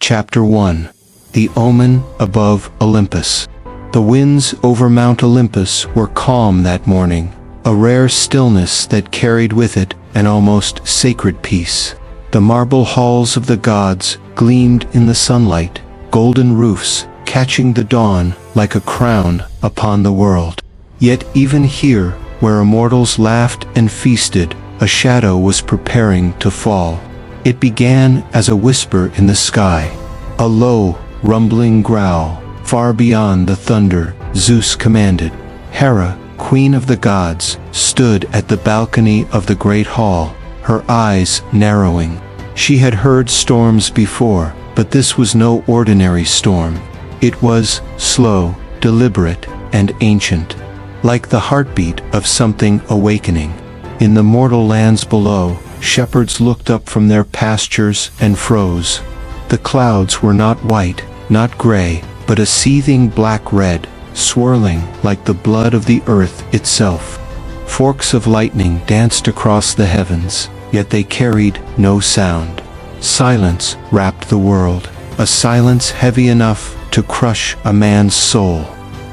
Chapter 1. The Omen Above Olympus. The winds over Mount Olympus were calm that morning, a rare stillness that carried with it an almost sacred peace. The marble halls of the gods gleamed in the sunlight, golden roofs catching the dawn like a crown upon the world. Yet even here, where immortals laughed and feasted, a shadow was preparing to fall. It began as a whisper in the sky, a low, rumbling growl. Far beyond the thunder, Zeus commanded. Hera, queen of the gods, stood at the balcony of the great hall, her eyes narrowing. She had heard storms before, but this was no ordinary storm. It was slow, deliberate, and ancient, like the heartbeat of something awakening. In the mortal lands below, shepherds looked up from their pastures and froze. The clouds were not white, not gray, but a seething black-red, swirling like the blood of the earth itself. Forks of lightning danced across the heavens, yet they carried no sound. Silence wrapped the world, a silence heavy enough to crush a man's soul.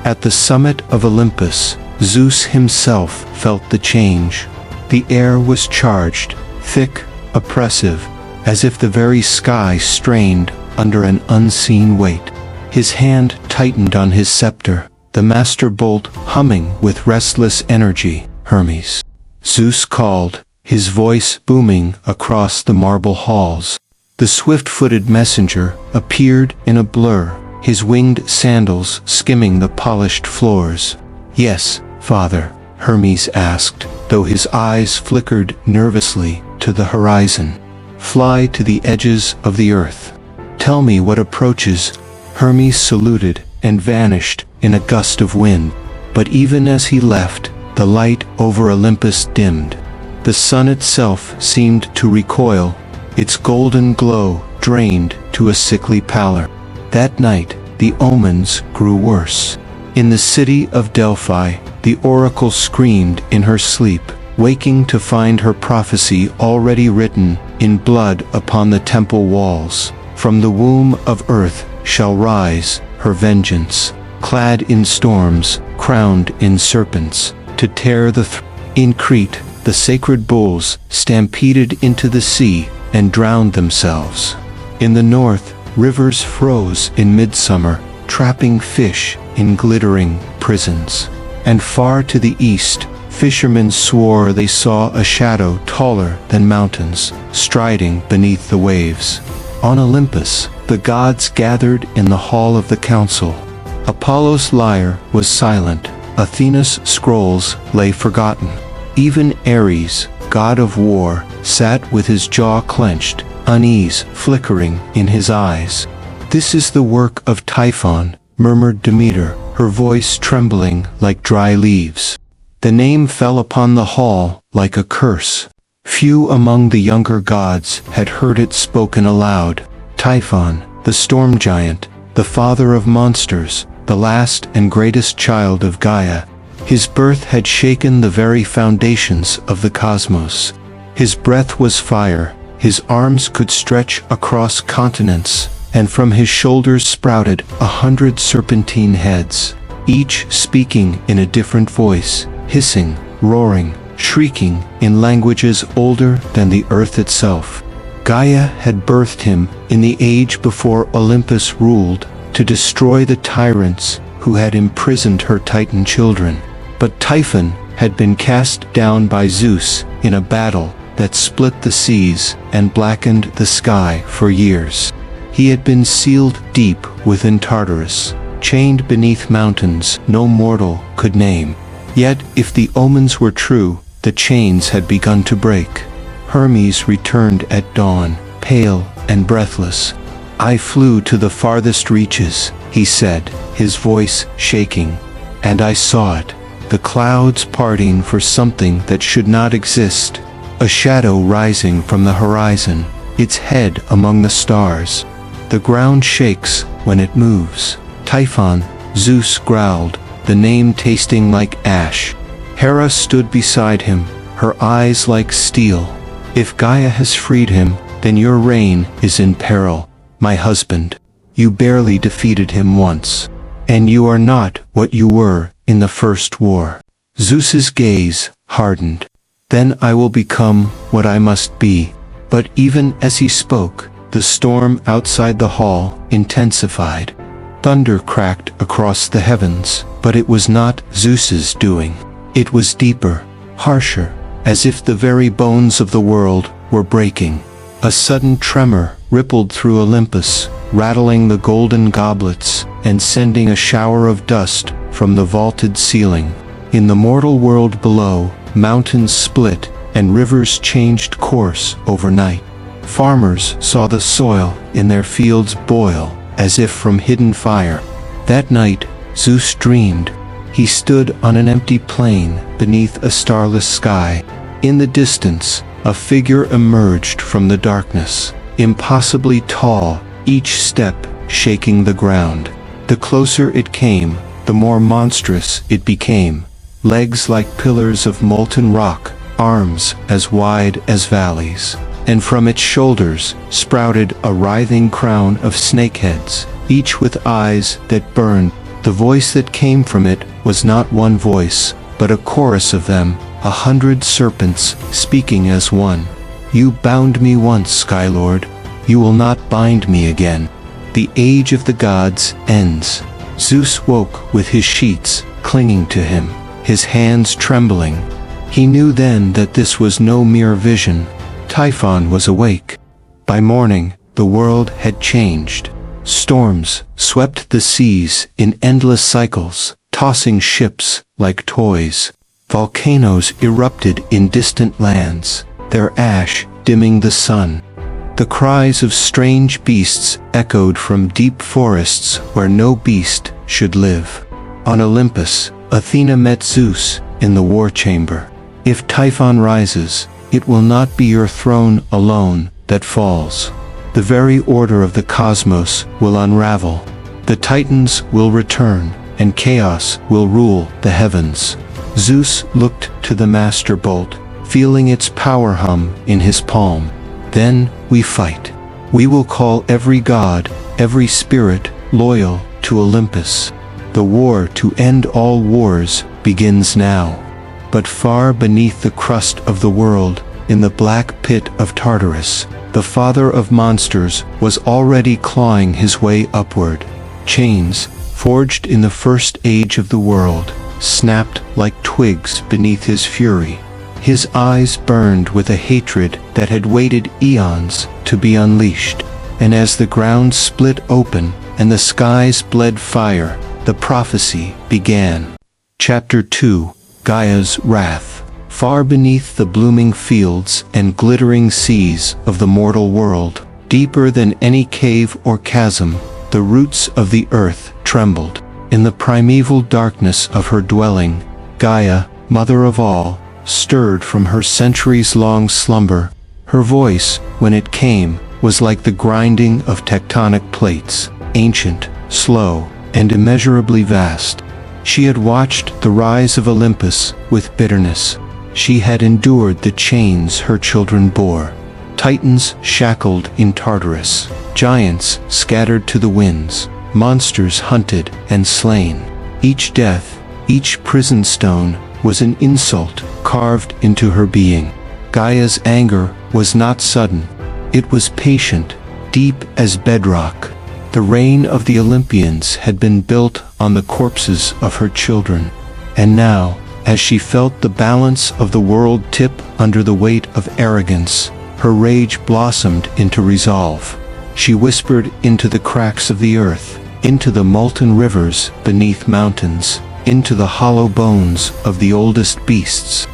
At the summit of Olympus, Zeus himself felt the change. The air was charged, thick, oppressive, as if the very sky strained under an unseen weight. His hand tightened on his scepter, the master bolt humming with restless energy. Hermes. Zeus called, his voice booming across the marble halls. The swift-footed messenger appeared in a blur, his winged sandals skimming the polished floors. "Yes, Father," Hermes asked, though his eyes flickered nervously to the horizon. "Fly to the edges of the earth. Tell me what approaches." Hermes saluted and vanished in a gust of wind. But even as he left, the light over Olympus dimmed. The sun itself seemed to recoil, its golden glow drained to a sickly pallor. That night, the omens grew worse. In the city of Delphi, the oracle screamed in her sleep, waking to find her prophecy already written in blood upon the temple walls. From the womb of earth shall rise her vengeance, clad in storms, crowned in serpents, to tear the In Crete, the sacred bulls stampeded into the sea and drowned themselves. In the north, rivers froze in midsummer, trapping fish in glittering prisons. And far to the east, fishermen swore they saw a shadow taller than mountains, striding beneath the waves. On Olympus, the gods gathered in the hall of the council. Apollo's lyre was silent, Athena's scrolls lay forgotten. Even Ares, god of war, sat with his jaw clenched, unease flickering in his eyes. "This is the work of Typhon," murmured Demeter, her voice trembling like dry leaves. The name fell upon the hall like a curse. Few among the younger gods had heard it spoken aloud. Typhon, the storm giant, the father of monsters, the last and greatest child of Gaia. His birth had shaken the very foundations of the cosmos. His breath was fire, his arms could stretch across continents, and from his shoulders sprouted 100 serpentine heads, each speaking in a different voice, hissing, roaring, shrieking in languages older than the earth itself. Gaia had birthed him in the age before Olympus ruled, to destroy the tyrants who had imprisoned her Titan children. But Typhon had been cast down by Zeus in a battle that split the seas and blackened the sky for years. He had been sealed deep within Tartarus, chained beneath mountains no mortal could name. Yet, if the omens were true, the chains had begun to break. Hermes returned at dawn, pale and breathless. "I flew to the farthest reaches," he said, his voice shaking. "And I saw it, the clouds parting for something that should not exist, a shadow rising from the horizon, its head among the stars. The ground shakes when it moves." "Typhon," Zeus growled, the name tasting like ash. Hera stood beside him, her eyes like steel. "If Gaia has freed him, then your reign is in peril." my husband. You barely defeated him once. And you are not what you were in the first war. Zeus's gaze hardened. Then I will become what I must be. But even as he spoke, the storm outside the hall intensified. Thunder cracked across the heavens, but it was not Zeus's doing. It was deeper, harsher, as if the very bones of the world were breaking. A sudden tremor rippled through Olympus, rattling the golden goblets and sending a shower of dust from the vaulted ceiling. In the mortal world below, mountains split and rivers changed course overnight. Farmers saw the soil in their fields boil as if from hidden fire. That night, Zeus dreamed. He stood on an empty plain beneath a starless sky. In the distance, a figure emerged from the darkness, impossibly tall, each step shaking the ground. The closer it came, the more monstrous it became. Legs like pillars of molten rock, arms as wide as valleys, and from its shoulders sprouted a writhing crown of snakeheads, each with eyes that burned. The voice that came from it was not one voice, but a chorus of them, 100 serpents speaking as one. You bound me once, Skylord. You will not bind me again. The age of the gods ends. Zeus woke with his sheets clinging to him, his hands trembling. He knew then that this was no mere vision. Typhon was awake. By morning, the world had changed. Storms swept the seas in endless cycles, tossing ships like toys. Volcanoes erupted in distant lands, their ash dimming the sun. The cries of strange beasts echoed from deep forests where no beast should live. On Olympus, Athena met Zeus in the war chamber. If Typhon rises, it will not be your throne alone that falls. The very order of the cosmos will unravel. The Titans will return, and chaos will rule the heavens. Zeus looked to the master bolt, feeling its power hum in his palm. Then we fight. We will call every god, every spirit, loyal to Olympus. The war to end all wars begins now. But far beneath the crust of the world, in the black pit of Tartarus, the father of monsters was already clawing his way upward. Chains, forged in the first age of the world, snapped like twigs beneath his fury. His eyes burned with a hatred that had waited eons to be unleashed. And as the ground split open and the skies bled fire, the prophecy began. Chapter 2: Gaia's Wrath. Far beneath the blooming fields and glittering seas of the mortal world, deeper than any cave or chasm, the roots of the earth trembled. In the primeval darkness of her dwelling, Gaia, mother of all, stirred from her centuries-long slumber. Her voice, when it came, was like the grinding of tectonic plates, ancient, slow, and immeasurably vast. She had watched the rise of Olympus with bitterness. She had endured the chains her children bore. Titans shackled in Tartarus, giants scattered to the winds, monsters hunted and slain. Each death, each prison stone, was an insult carved into her being. Gaia's anger was not sudden. It was patient, deep as bedrock. The reign of the Olympians had been built on the corpses of her children. And now, as she felt the balance of the world tip under the weight of arrogance, her rage blossomed into resolve. She whispered into the cracks of the earth, into the molten rivers beneath mountains, into the hollow bones of the oldest beasts.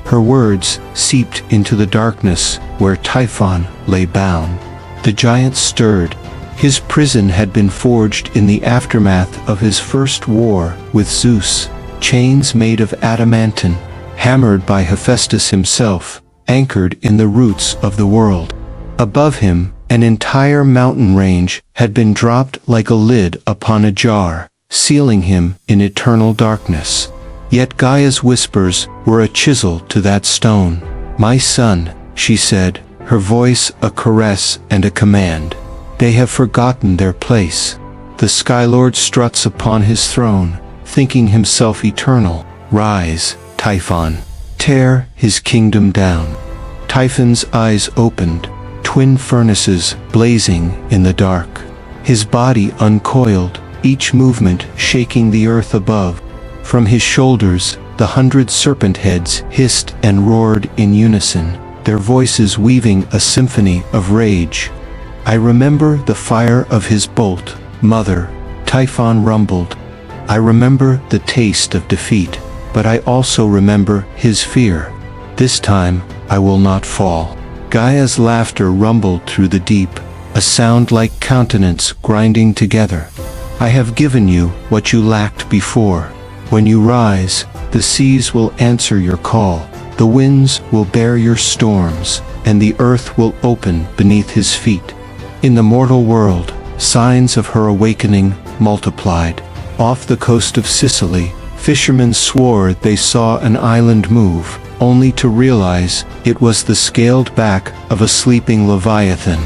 Her words seeped into the darkness where Typhon lay bound. The giant stirred. His prison had been forged in the aftermath of his first war with Zeus. Chains made of adamantine, hammered by Hephaestus himself, anchored in the roots of the world. Above him, an entire mountain range had been dropped like a lid upon a jar, sealing him in eternal darkness. Yet Gaia's whispers were a chisel to that stone. "My son," she said, her voice a caress and a command. They have forgotten their place. The Skylord struts upon his throne, thinking himself eternal. Rise, Typhon. Tear his kingdom down. Typhon's eyes opened, twin furnaces blazing in the dark. His body uncoiled, each movement shaking the earth above. From his shoulders, the 100 serpent heads hissed and roared in unison, their voices weaving a symphony of rage. I remember the fire of his bolt, Mother, Typhon rumbled. I remember the taste of defeat, but I also remember his fear. This time, I will not fall. Gaia's laughter rumbled through the deep, a sound like countenance grinding together. I have given you what you lacked before. When you rise, the seas will answer your call, the winds will bear your storms, and the earth will open beneath his feet. In the mortal world, signs of her awakening multiplied. Off the coast of Sicily, fishermen swore they saw an island move, only to realize it was the scaled back of a sleeping leviathan.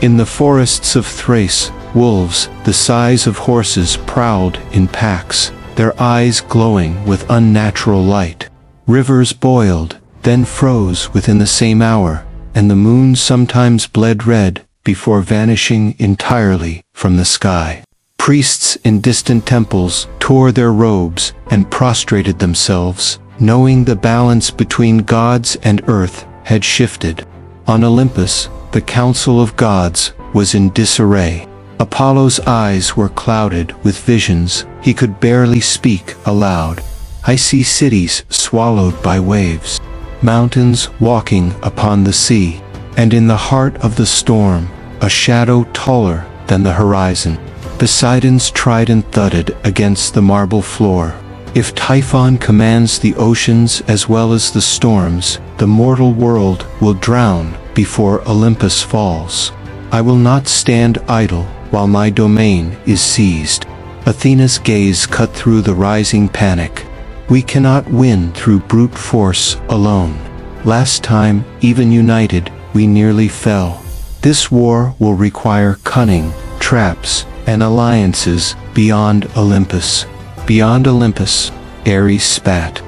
In the forests of Thrace, wolves, the size of horses, prowled in packs, their eyes glowing with unnatural light. Rivers boiled, then froze within the same hour, and the moon sometimes bled red before vanishing entirely from the sky. Priests in distant temples tore their robes and prostrated themselves, knowing the balance between gods and earth had shifted. On Olympus, the council of gods was in disarray. Apollo's eyes were clouded with visions, he could barely speak aloud. I see cities swallowed by waves, mountains walking upon the sea, and in the heart of the storm, a shadow taller than the horizon. Poseidon's trident thudded against the marble floor. If Typhon commands the oceans as well as the storms, the mortal world will drown before Olympus falls. I will not stand idle while my domain is seized. Athena's gaze cut through the rising panic. We cannot win through brute force alone. Last time, even united, we nearly fell. This war will require cunning, traps, and alliances beyond Olympus. Beyond Olympus, Ares spat.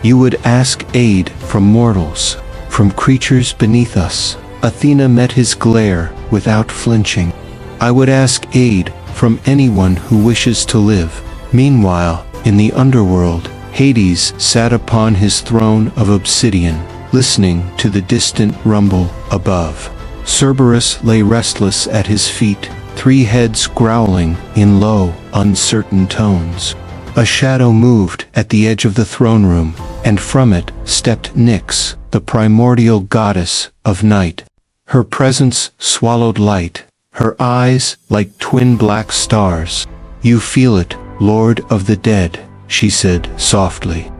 You would ask aid from mortals, from creatures beneath us. Athena met his glare without flinching. I would ask aid from anyone who wishes to live. Meanwhile, in the underworld, Hades sat upon his throne of obsidian, listening to the distant rumble above. Cerberus lay restless at his feet, 3 heads growling in low, uncertain tones. A shadow moved at the edge of the throne room, and from it stepped Nyx, the primordial goddess of night. Her presence swallowed light, her eyes like twin black stars. You feel it, Lord of the Dead, she said softly.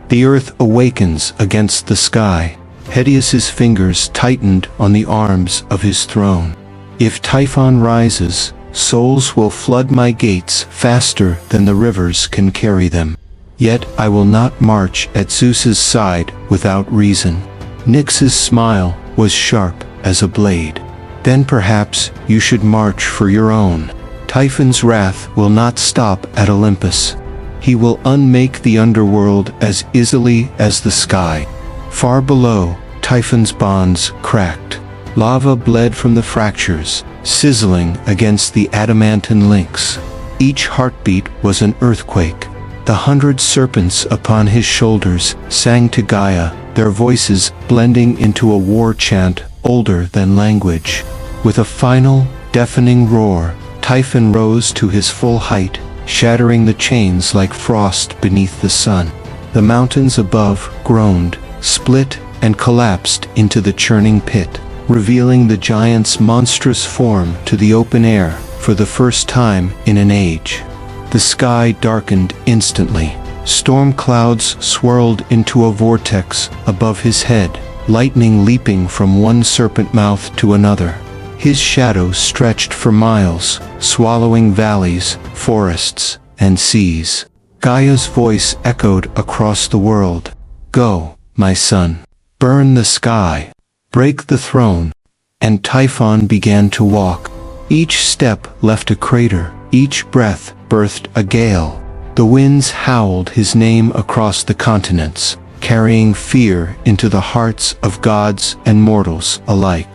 The earth awakens against the sky. Helios's fingers tightened on the arms of his throne. If Typhon rises, souls will flood my gates faster than the rivers can carry them. Yet I will not march at Zeus's side without reason. Nyx's smile was sharp as a blade. Then perhaps you should march for your own. Typhon's wrath will not stop at Olympus. He will unmake the underworld as easily as the sky. Far below, Typhon's bonds cracked. Lava bled from the fractures, sizzling against the adamantine links. Each heartbeat was an earthquake. The 100 serpents upon his shoulders sang to Gaia, their voices blending into a war chant older than language. With a final, deafening roar, Typhon rose to his full height, shattering the chains like frost beneath the sun. The mountains above groaned, split, and collapsed into the churning pit, revealing the giant's monstrous form to the open air for the first time in an age. The sky darkened instantly. Storm clouds swirled into a vortex above his head, lightning leaping from one serpent mouth to another. His shadow stretched for miles, swallowing valleys, forests, and seas. Gaia's voice echoed across the world. Go, my son. Burn the sky. Break the throne. And Typhon began to walk. Each step left a crater, each breath birthed a gale. The winds howled his name across the continents, carrying fear into the hearts of gods and mortals alike.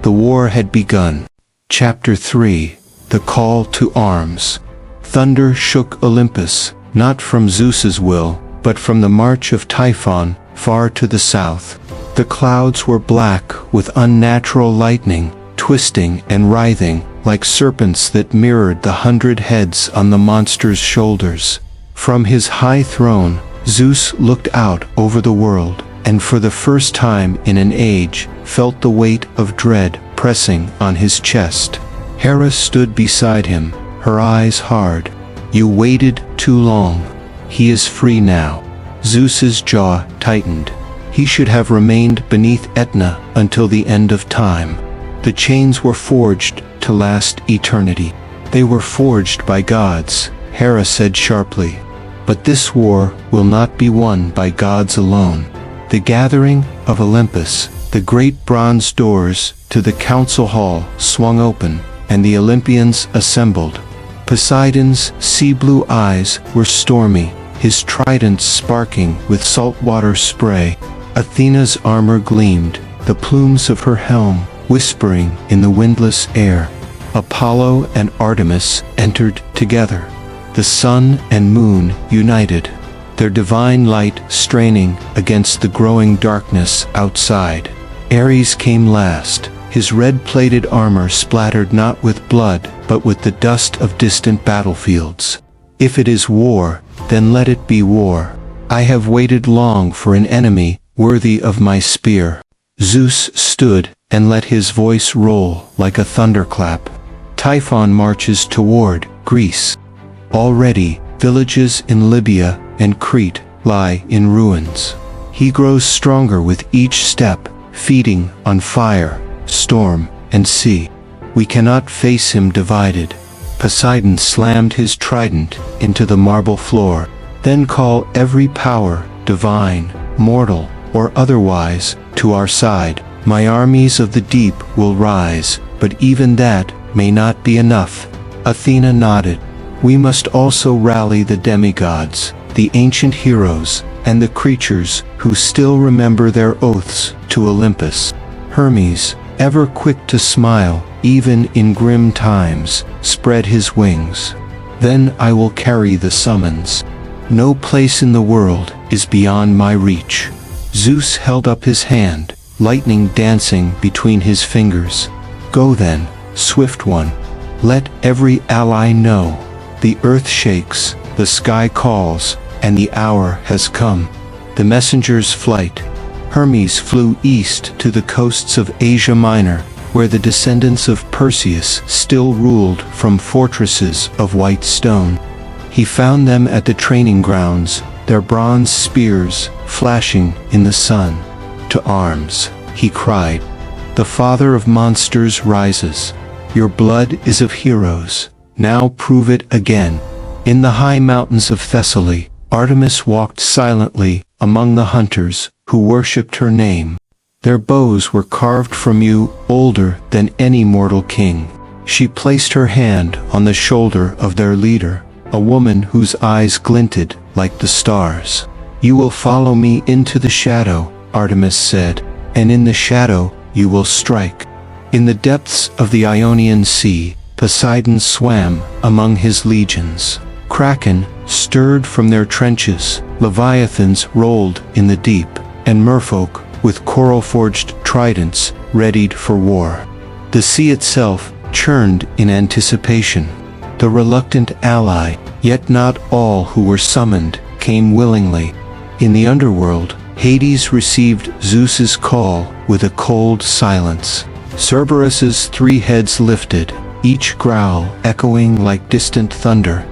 The war had begun. Chapter 3: The Call to Arms. Thunder shook Olympus, not from Zeus's will, but from the march of Typhon, far to the south. The clouds were black with unnatural lightning, twisting and writhing, like serpents that mirrored the 100 heads on the monster's shoulders. From his high throne, Zeus looked out over the world, and for the first time in an age, felt the weight of dread pressing on his chest. Hera stood beside him, her eyes hard. "You waited too long. He is free now." Zeus's jaw tightened. He should have remained beneath Etna until the end of time. The chains were forged to last eternity. "They were forged by gods," Hera said sharply. "But this war will not be won by gods alone." The gathering of Olympus, the great bronze doors to the council hall swung open, and the Olympians assembled. Poseidon's sea-blue eyes were stormy, his trident sparking with saltwater spray. Athena's armor gleamed, the plumes of her helm whispering in the windless air. Apollo and Artemis entered together. The sun and moon united, their divine light straining against the growing darkness outside. Ares came last, his red-plated armor splattered not with blood, but with the dust of distant battlefields. "If it is war, then let it be war. I have waited long for an enemy worthy of my spear." Zeus stood and let his voice roll like a thunderclap. Typhon marches toward Greece. Already, villages in Libya and Crete lie in ruins. He grows stronger with each step, feeding on fire, storm, and sea. We cannot face him divided. Poseidon slammed his trident into the marble floor. "Then call every power, divine, mortal, or otherwise, to our side. My armies of the deep will rise, but even that may not be enough." Athena nodded. "We must also rally the demigods, the ancient heroes, and the creatures who still remember their oaths to Olympus." Hermes, ever quick to smile, even in grim times, spread his wings. "Then I will carry the summons. No place in the world is beyond my reach." Zeus held up his hand, lightning dancing between his fingers. "Go then, swift one. Let every ally know. The earth shakes, the sky calls, and the hour has come." The messenger's flight. Hermes flew east to the coasts of Asia Minor, where the descendants of Perseus still ruled from fortresses of white stone. He found them at the training grounds, their bronze spears flashing in the sun. "To arms," he cried. "The father of monsters rises. Your blood is of heroes. Now prove it again." In the high mountains of Thessaly, Artemis walked silently among the hunters who worshipped her name. Their bows were carved from you, older than any mortal king. She placed her hand on the shoulder of their leader, a woman whose eyes glinted like the stars. "You will follow me into the shadow," Artemis said, "and in the shadow you will strike." In the depths of the Ionian Sea, Poseidon swam among his legions. Kraken stirred from their trenches, leviathans rolled in the deep, and merfolk, with coral-forged tridents, readied for war. The sea itself churned in anticipation. The reluctant ally, yet not all who were summoned, came willingly. In the underworld, Hades received Zeus's call with a cold silence. Cerberus's 3 heads lifted, each growl echoing like distant thunder.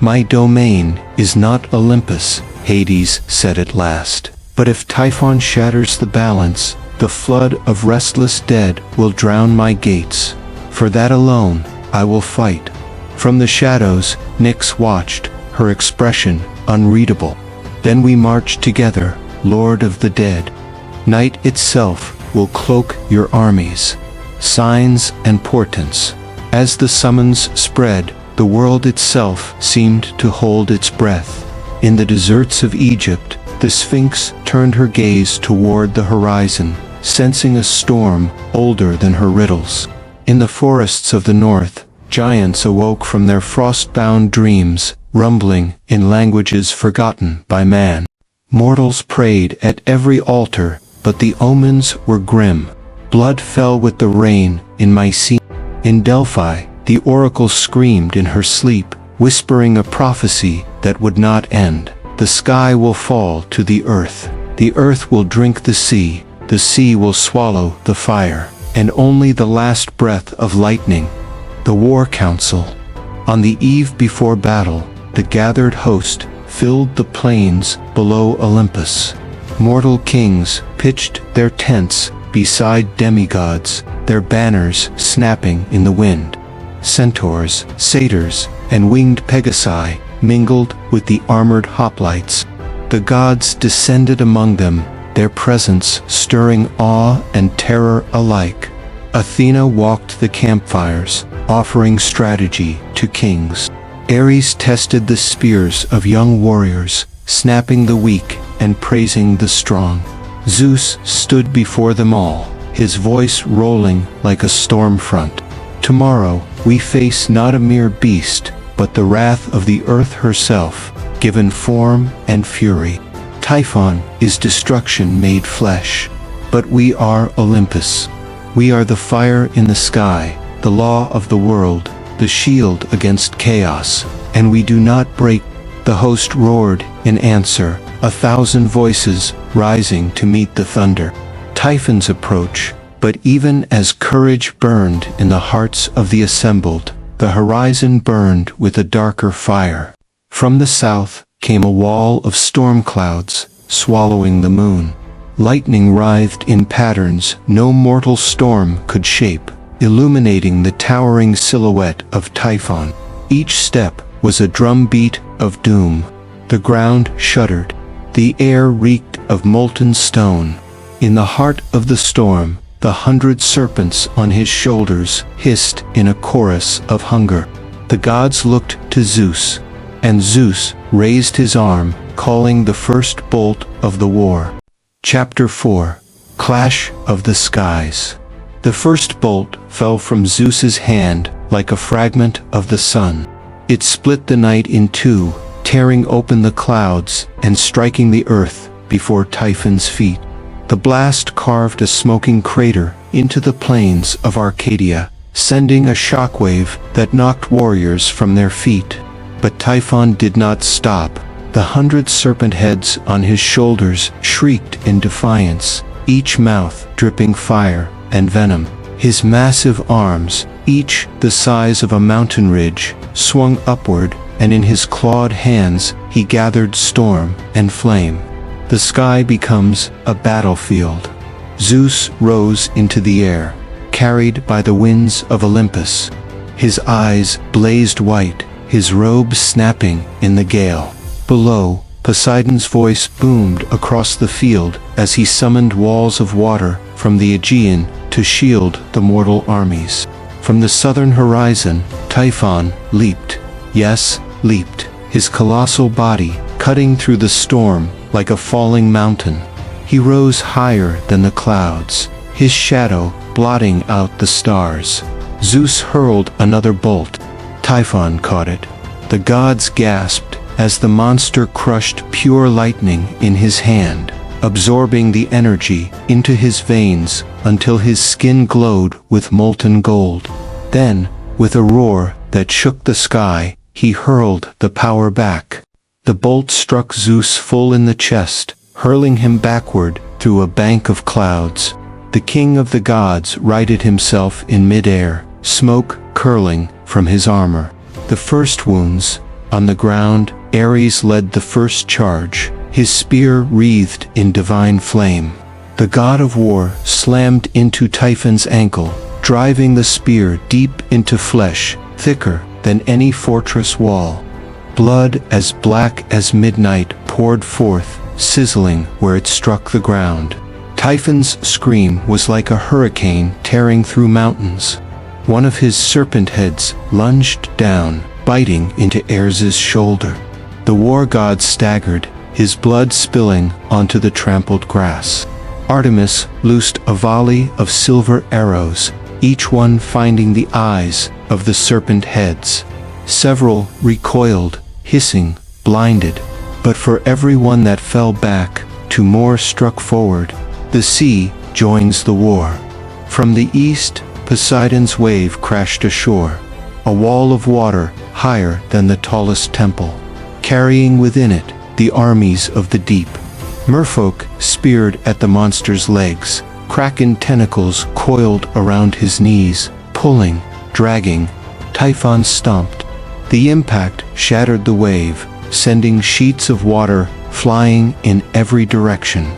"My domain is not Olympus," Hades said at last. "But if Typhon shatters the balance, the flood of restless dead will drown my gates. For that alone, I will fight." From the shadows, Nyx watched, her expression unreadable. "Then we march together, Lord of the Dead. Night itself will cloak your armies. Signs and portents. As the summons spread, the world itself seemed to hold its breath. In the deserts of Egypt, the Sphinx turned her gaze toward the horizon, sensing a storm older than her riddles. In the forests of the north, giants awoke from their frost-bound dreams, rumbling in languages forgotten by man. Mortals prayed at every altar, but the omens were grim. Blood fell with the rain in Mycenae. In Delphi, the oracle screamed in her sleep, whispering a prophecy that would not end. The sky will fall to the earth will drink the sea will swallow the fire, and only the last breath of lightning. The War Council. On the eve before battle, the gathered host filled the plains below Olympus. Mortal kings pitched their tents beside demigods, their banners snapping in the wind. Centaurs, satyrs, and winged pegasi mingled with the armored hoplites. The gods descended among them, their presence stirring awe and terror alike. Athena walked the campfires, offering strategy to kings. Ares tested the spears of young warriors, snapping the weak and praising the strong. Zeus stood before them all, his voice rolling like a storm front. Tomorrow, we face not a mere beast, but the wrath of the earth herself, given form and fury. Typhon is destruction made flesh. But we are Olympus. We are the fire in the sky, the law of the world, the shield against chaos, and we do not break. The host roared in answer, 1,000 voices rising to meet the thunder. Typhon's approach, but even as courage burned in the hearts of the assembled, the horizon burned with a darker fire. From the south came a wall of storm clouds, swallowing the moon. Lightning writhed in patterns no mortal storm could shape, illuminating the towering silhouette of Typhon. Each step was a drumbeat of doom. The ground shuddered. The air reeked of molten stone. In the heart of the storm, the 100 serpents on his shoulders hissed in a chorus of hunger. The gods looked to Zeus, and Zeus raised his arm, calling the first bolt of the war. Chapter 4. Clash of the Skies. The first bolt fell from Zeus's hand like a fragment of the sun. It split the night in two, tearing open the clouds and striking the earth before Typhon's feet. The blast carved a smoking crater into the plains of Arcadia, sending a shockwave that knocked warriors from their feet. But Typhon did not stop. The 100 serpent heads on his shoulders shrieked in defiance, each mouth dripping fire and venom. His massive arms, each the size of a mountain ridge, swung upward, and in his clawed hands he gathered storm and flame. The sky becomes a battlefield. Zeus rose into the air, carried by the winds of Olympus. His eyes blazed white, his robe snapping in the gale. Below, Poseidon's voice boomed across the field as he summoned walls of water from the Aegean to shield the mortal armies. From the southern horizon, Typhon leaped. Yes, leaped, his colossal body cutting through the storm like a falling mountain. He rose higher than the clouds, his shadow blotting out the stars. Zeus hurled another bolt. Typhon caught it. The gods gasped as the monster crushed pure lightning in his hand, absorbing the energy into his veins until his skin glowed with molten gold. Then, with a roar that shook the sky, he hurled the power back. The bolt struck Zeus full in the chest, hurling him backward through a bank of clouds. The king of the gods righted himself in midair, smoke curling from his armor. The first wounds. On the ground, Ares led the first charge, his spear wreathed in divine flame. The god of war slammed into Typhon's ankle, driving the spear deep into flesh, thicker than any fortress wall. Blood as black as midnight poured forth, sizzling where it struck the ground. Typhon's scream was like a hurricane tearing through mountains. One of his serpent heads lunged down, biting into Ares's shoulder. The war god staggered, his blood spilling onto the trampled grass. Artemis loosed a volley of silver arrows, each one finding the eyes of the serpent heads. Several recoiled, hissing, blinded, but for every one that fell back, two more struck forward. The sea joins the war. From the east, Poseidon's wave crashed ashore, a wall of water higher than the tallest temple, carrying within it the armies of the deep. Merfolk speared at the monster's legs, kraken tentacles coiled around his knees, pulling, dragging. Typhon stomped. The impact shattered the wave, sending sheets of water flying in every direction.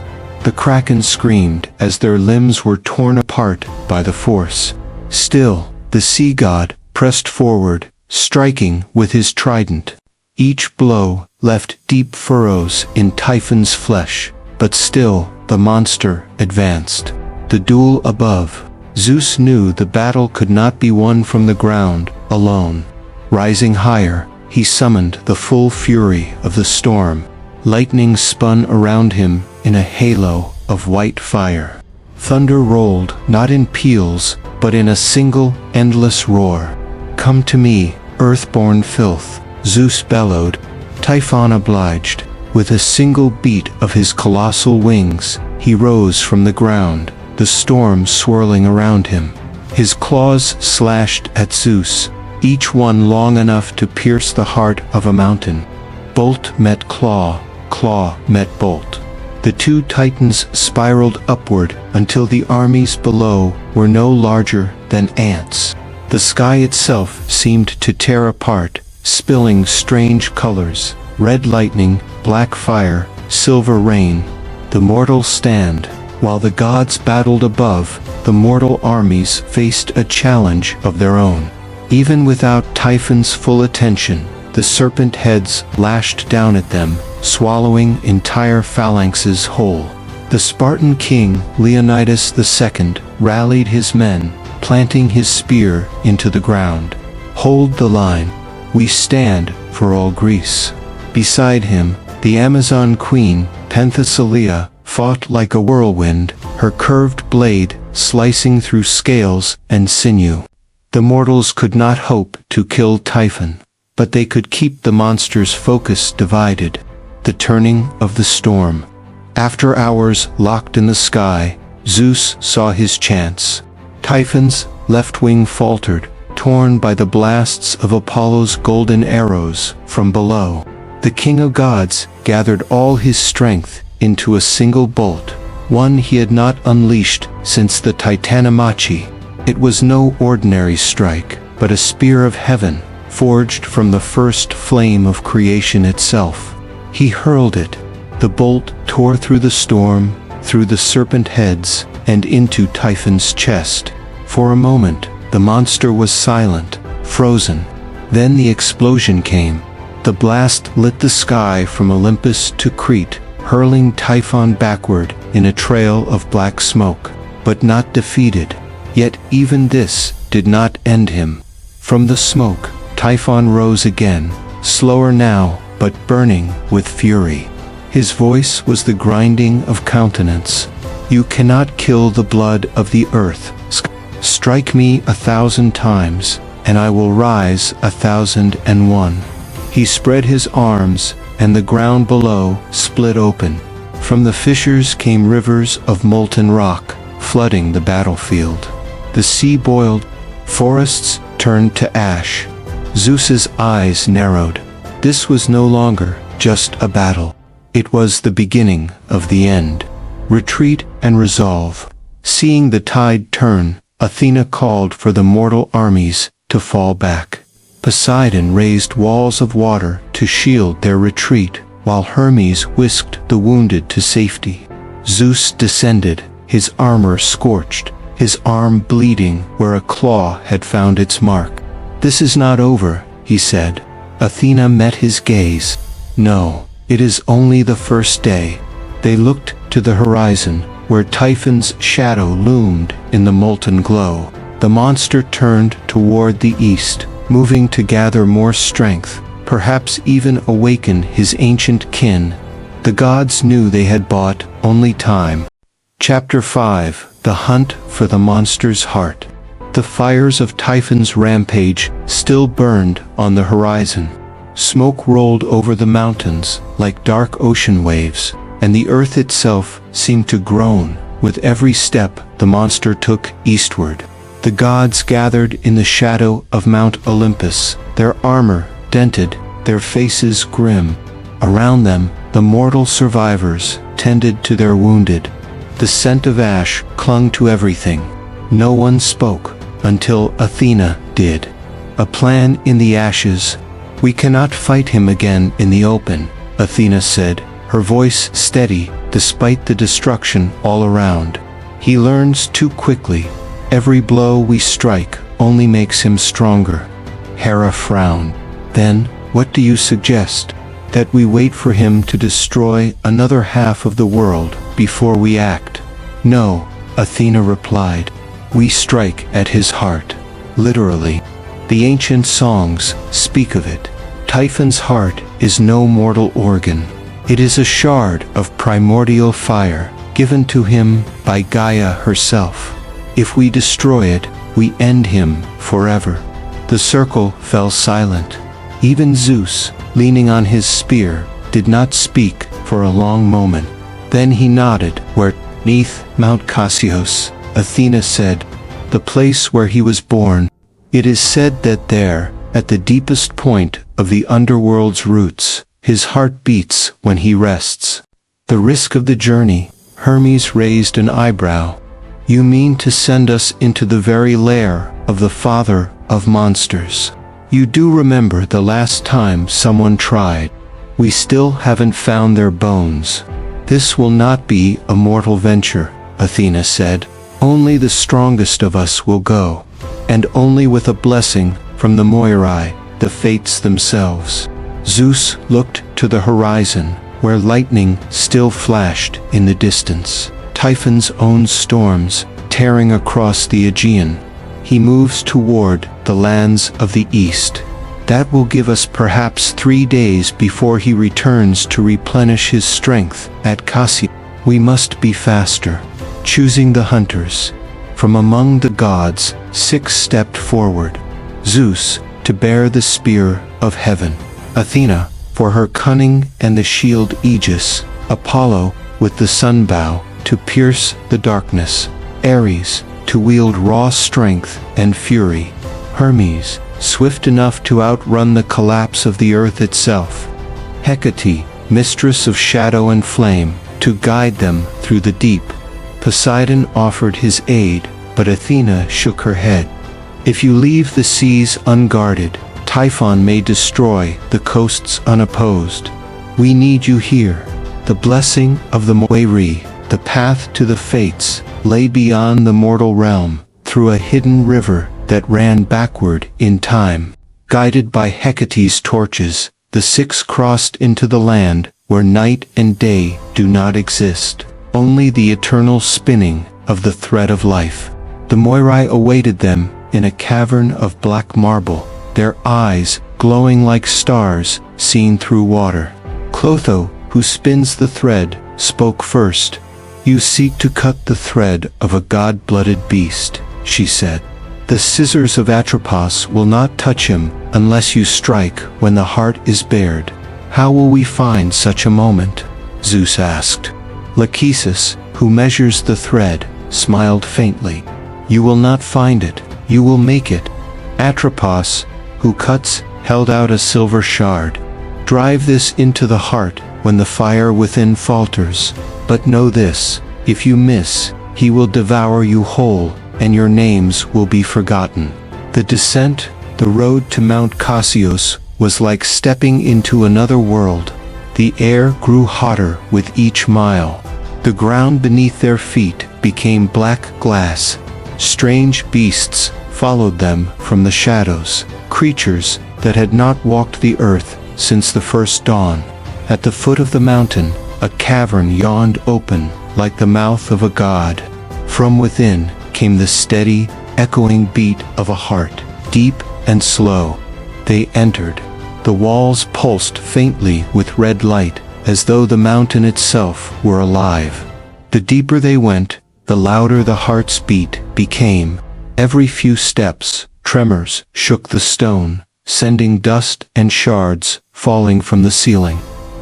The kraken screamed as their limbs were torn apart by the force. Still, the sea god pressed forward, striking with his trident. Each blow left deep furrows in Typhon's flesh, but still the monster advanced. The duel above. Zeus knew the battle could not be won from the ground alone. Rising higher, he summoned the full fury of the storm. Lightning spun around him in a halo of white fire. Thunder rolled not in peals, but in a single, endless roar. "Come to me, earthborn filth," Zeus bellowed. Typhon obliged. With a single beat of his colossal wings, he rose from the ground, the storm swirling around him. His claws slashed at Zeus, each one long enough to pierce the heart of a mountain. Bolt met claw, claw met bolt. The two titans spiraled upward until the armies below were no larger than ants. The sky itself seemed to tear apart, spilling strange colors: red lightning, black fire, silver rain. The mortals stand. While the gods battled above, the mortal armies faced a challenge of their own. Even without Typhon's full attention, the serpent heads lashed down at them, swallowing entire phalanxes whole. The Spartan king, Leonidas II, rallied his men, planting his spear into the ground. "Hold the line. We stand for all Greece." Beside him, the Amazon queen, Penthesilea, fought like a whirlwind, her curved blade slicing through scales and sinew. The mortals could not hope to kill Typhon, but they could keep the monster's focus divided. The turning of the storm. After hours locked in the sky, Zeus saw his chance. Typhon's left wing faltered, torn by the blasts of Apollo's golden arrows from below. The king of gods gathered all his strength into a single bolt, one he had not unleashed since the Titanomachi. It was no ordinary strike, but a spear of heaven, forged from the first flame of creation itself. He hurled it. The bolt tore through the storm, through the serpent heads, and into Typhon's chest. For a moment, the monster was silent, frozen. Then the explosion came. The blast lit the sky from Olympus to Crete, hurling Typhon backward in a trail of black smoke, but not defeated. Yet even this did not end him. From the smoke, Typhon rose again, slower now, but burning with fury. His voice was the grinding of countenance. "You cannot kill the blood of the earth. Strike me 1,000 times, and I will rise 1,001. He spread his arms, and the ground below split open. From the fissures came rivers of molten rock, flooding the battlefield. The sea boiled, forests turned to ash. Zeus's eyes narrowed. This was no longer just a battle. It was the beginning of the end. Retreat and resolve. Seeing the tide turn, Athena called for the mortal armies to fall back. Poseidon raised walls of water to shield their retreat, while Hermes whisked the wounded to safety. Zeus descended, his armor scorched, his arm bleeding where a claw had found its mark. "This is not over," he said. Athena met his gaze. "No, it is only the first day." They looked to the horizon, where Typhon's shadow loomed in the molten glow. The monster turned toward the east, moving to gather more strength, perhaps even awaken his ancient kin. The gods knew they had bought only time. Chapter 5: The Hunt for the Monster's Heart. The fires of Typhon's rampage still burned on the horizon. Smoke rolled over the mountains like dark ocean waves, and the earth itself seemed to groan with every step the monster took eastward. The gods gathered in the shadow of Mount Olympus, their armor dented, their faces grim. Around them, the mortal survivors tended to their wounded. The scent of ash clung to everything. No one spoke until Athena did. A plan in the ashes. "We cannot fight him again in the open," Athena said, her voice steady despite the destruction all around. "He learns too quickly. Every blow we strike only makes him stronger." Hera frowned. "Then, what do you suggest? That we wait for him to destroy another half of the world before we act?" "No," Athena replied. "We strike at his heart. Literally. The ancient songs speak of it. Typhon's heart is no mortal organ. It is a shard of primordial fire, given to him by Gaia herself. If we destroy it, we end him forever." The circle fell silent. Even Zeus, leaning on his spear, did not speak for a long moment. Then he nodded. "Where? 'Neath Mount Casios," Athena said. "The place where he was born. It is said that there, at the deepest point of the underworld's roots, his heart beats when he rests." The risk of the journey. Hermes raised an eyebrow. "You mean to send us into the very lair of the father of monsters? You do remember the last time someone tried. We still haven't found their bones." "This will not be a mortal venture," Athena said. "Only the strongest of us will go. And only with a blessing from the Moirai, the fates themselves." Zeus looked to the horizon, where lightning still flashed in the distance. Typhon's own storms tearing across the Aegean. He moves toward the lands of the east. That will give us perhaps 3 days before he returns to replenish his strength at Cassia. We must be faster. Choosing the hunters. From among the gods, 6 stepped forward. Zeus, to bear the spear of heaven. Athena, for her cunning and the shield Aegis. Apollo, with the sunbow, to pierce the darkness. Ares, to wield raw strength and fury. Hermes, swift enough to outrun the collapse of the earth itself. Hecate, mistress of shadow and flame, to guide them through the deep. Poseidon offered his aid, but Athena shook her head. "If you leave the seas unguarded, Typhon may destroy the coasts unopposed. We need you here." The blessing of the Moirai, the path to the fates, lay beyond the mortal realm, through a hidden river that ran backward in time. Guided by Hecate's torches, the 6 crossed into the land where night and day do not exist, only the eternal spinning of the thread of life. The Moirai awaited them in a cavern of black marble, their eyes glowing like stars seen through water. Clotho, who spins the thread, spoke first. "You seek to cut the thread of a god-blooded beast," she said. "The scissors of Atropos will not touch him unless you strike when the heart is bared." "How will we find such a moment?" Zeus asked. Lachesis, who measures the thread, smiled faintly. "You will not find it, you will make it." Atropos, who cuts, held out a silver shard. "Drive this into the heart when the fire within falters. But know this, if you miss, he will devour you whole, and your names will be forgotten." The descent, the road to Mount Casios, was like stepping into another world. The air grew hotter with each mile. The ground beneath their feet became black glass. Strange beasts followed them from the shadows, creatures that had not walked the earth since the first dawn. At the foot of the mountain, a cavern yawned open like the mouth of a god. From within came the steady, echoing beat of a heart, deep and slow. They entered. The walls pulsed faintly with red light, as though the mountain itself were alive. The deeper they went, the louder the heart's beat became. Every few steps, tremors shook the stone, sending dust and shards falling from the ceiling.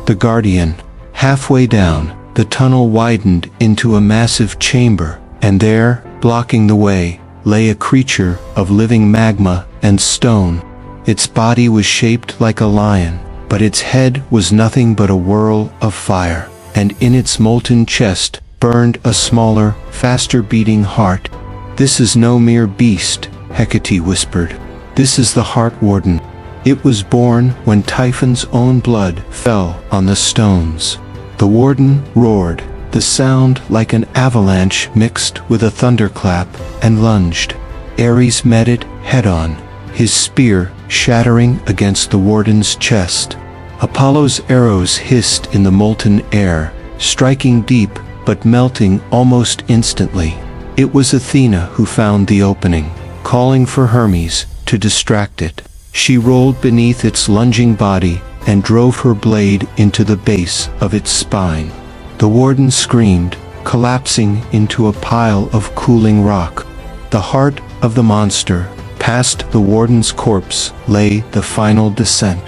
The guardian. Halfway down, the tunnel widened into a massive chamber, and there, blocking the way, lay a creature of living magma and stone. Its body was shaped like a lion, but its head was nothing but a whirl of fire, and in its molten chest burned a smaller, faster-beating heart. "This is no mere beast," Hecate whispered. "This is the Heart Warden. It was born when Typhon's own blood fell on the stones." The warden roared, the sound like an avalanche mixed with a thunderclap, and lunged. Ares met it head-on, his spear shattering against the warden's chest. Apollo's arrows hissed in the molten air, striking deep but melting almost instantly. It was Athena who found the opening, calling for Hermes to distract it. She rolled beneath its lunging body and drove her blade into the base of its spine. The warden screamed, collapsing into a pile of cooling rock. The heart of the monster. Past the warden's corpse lay the final descent.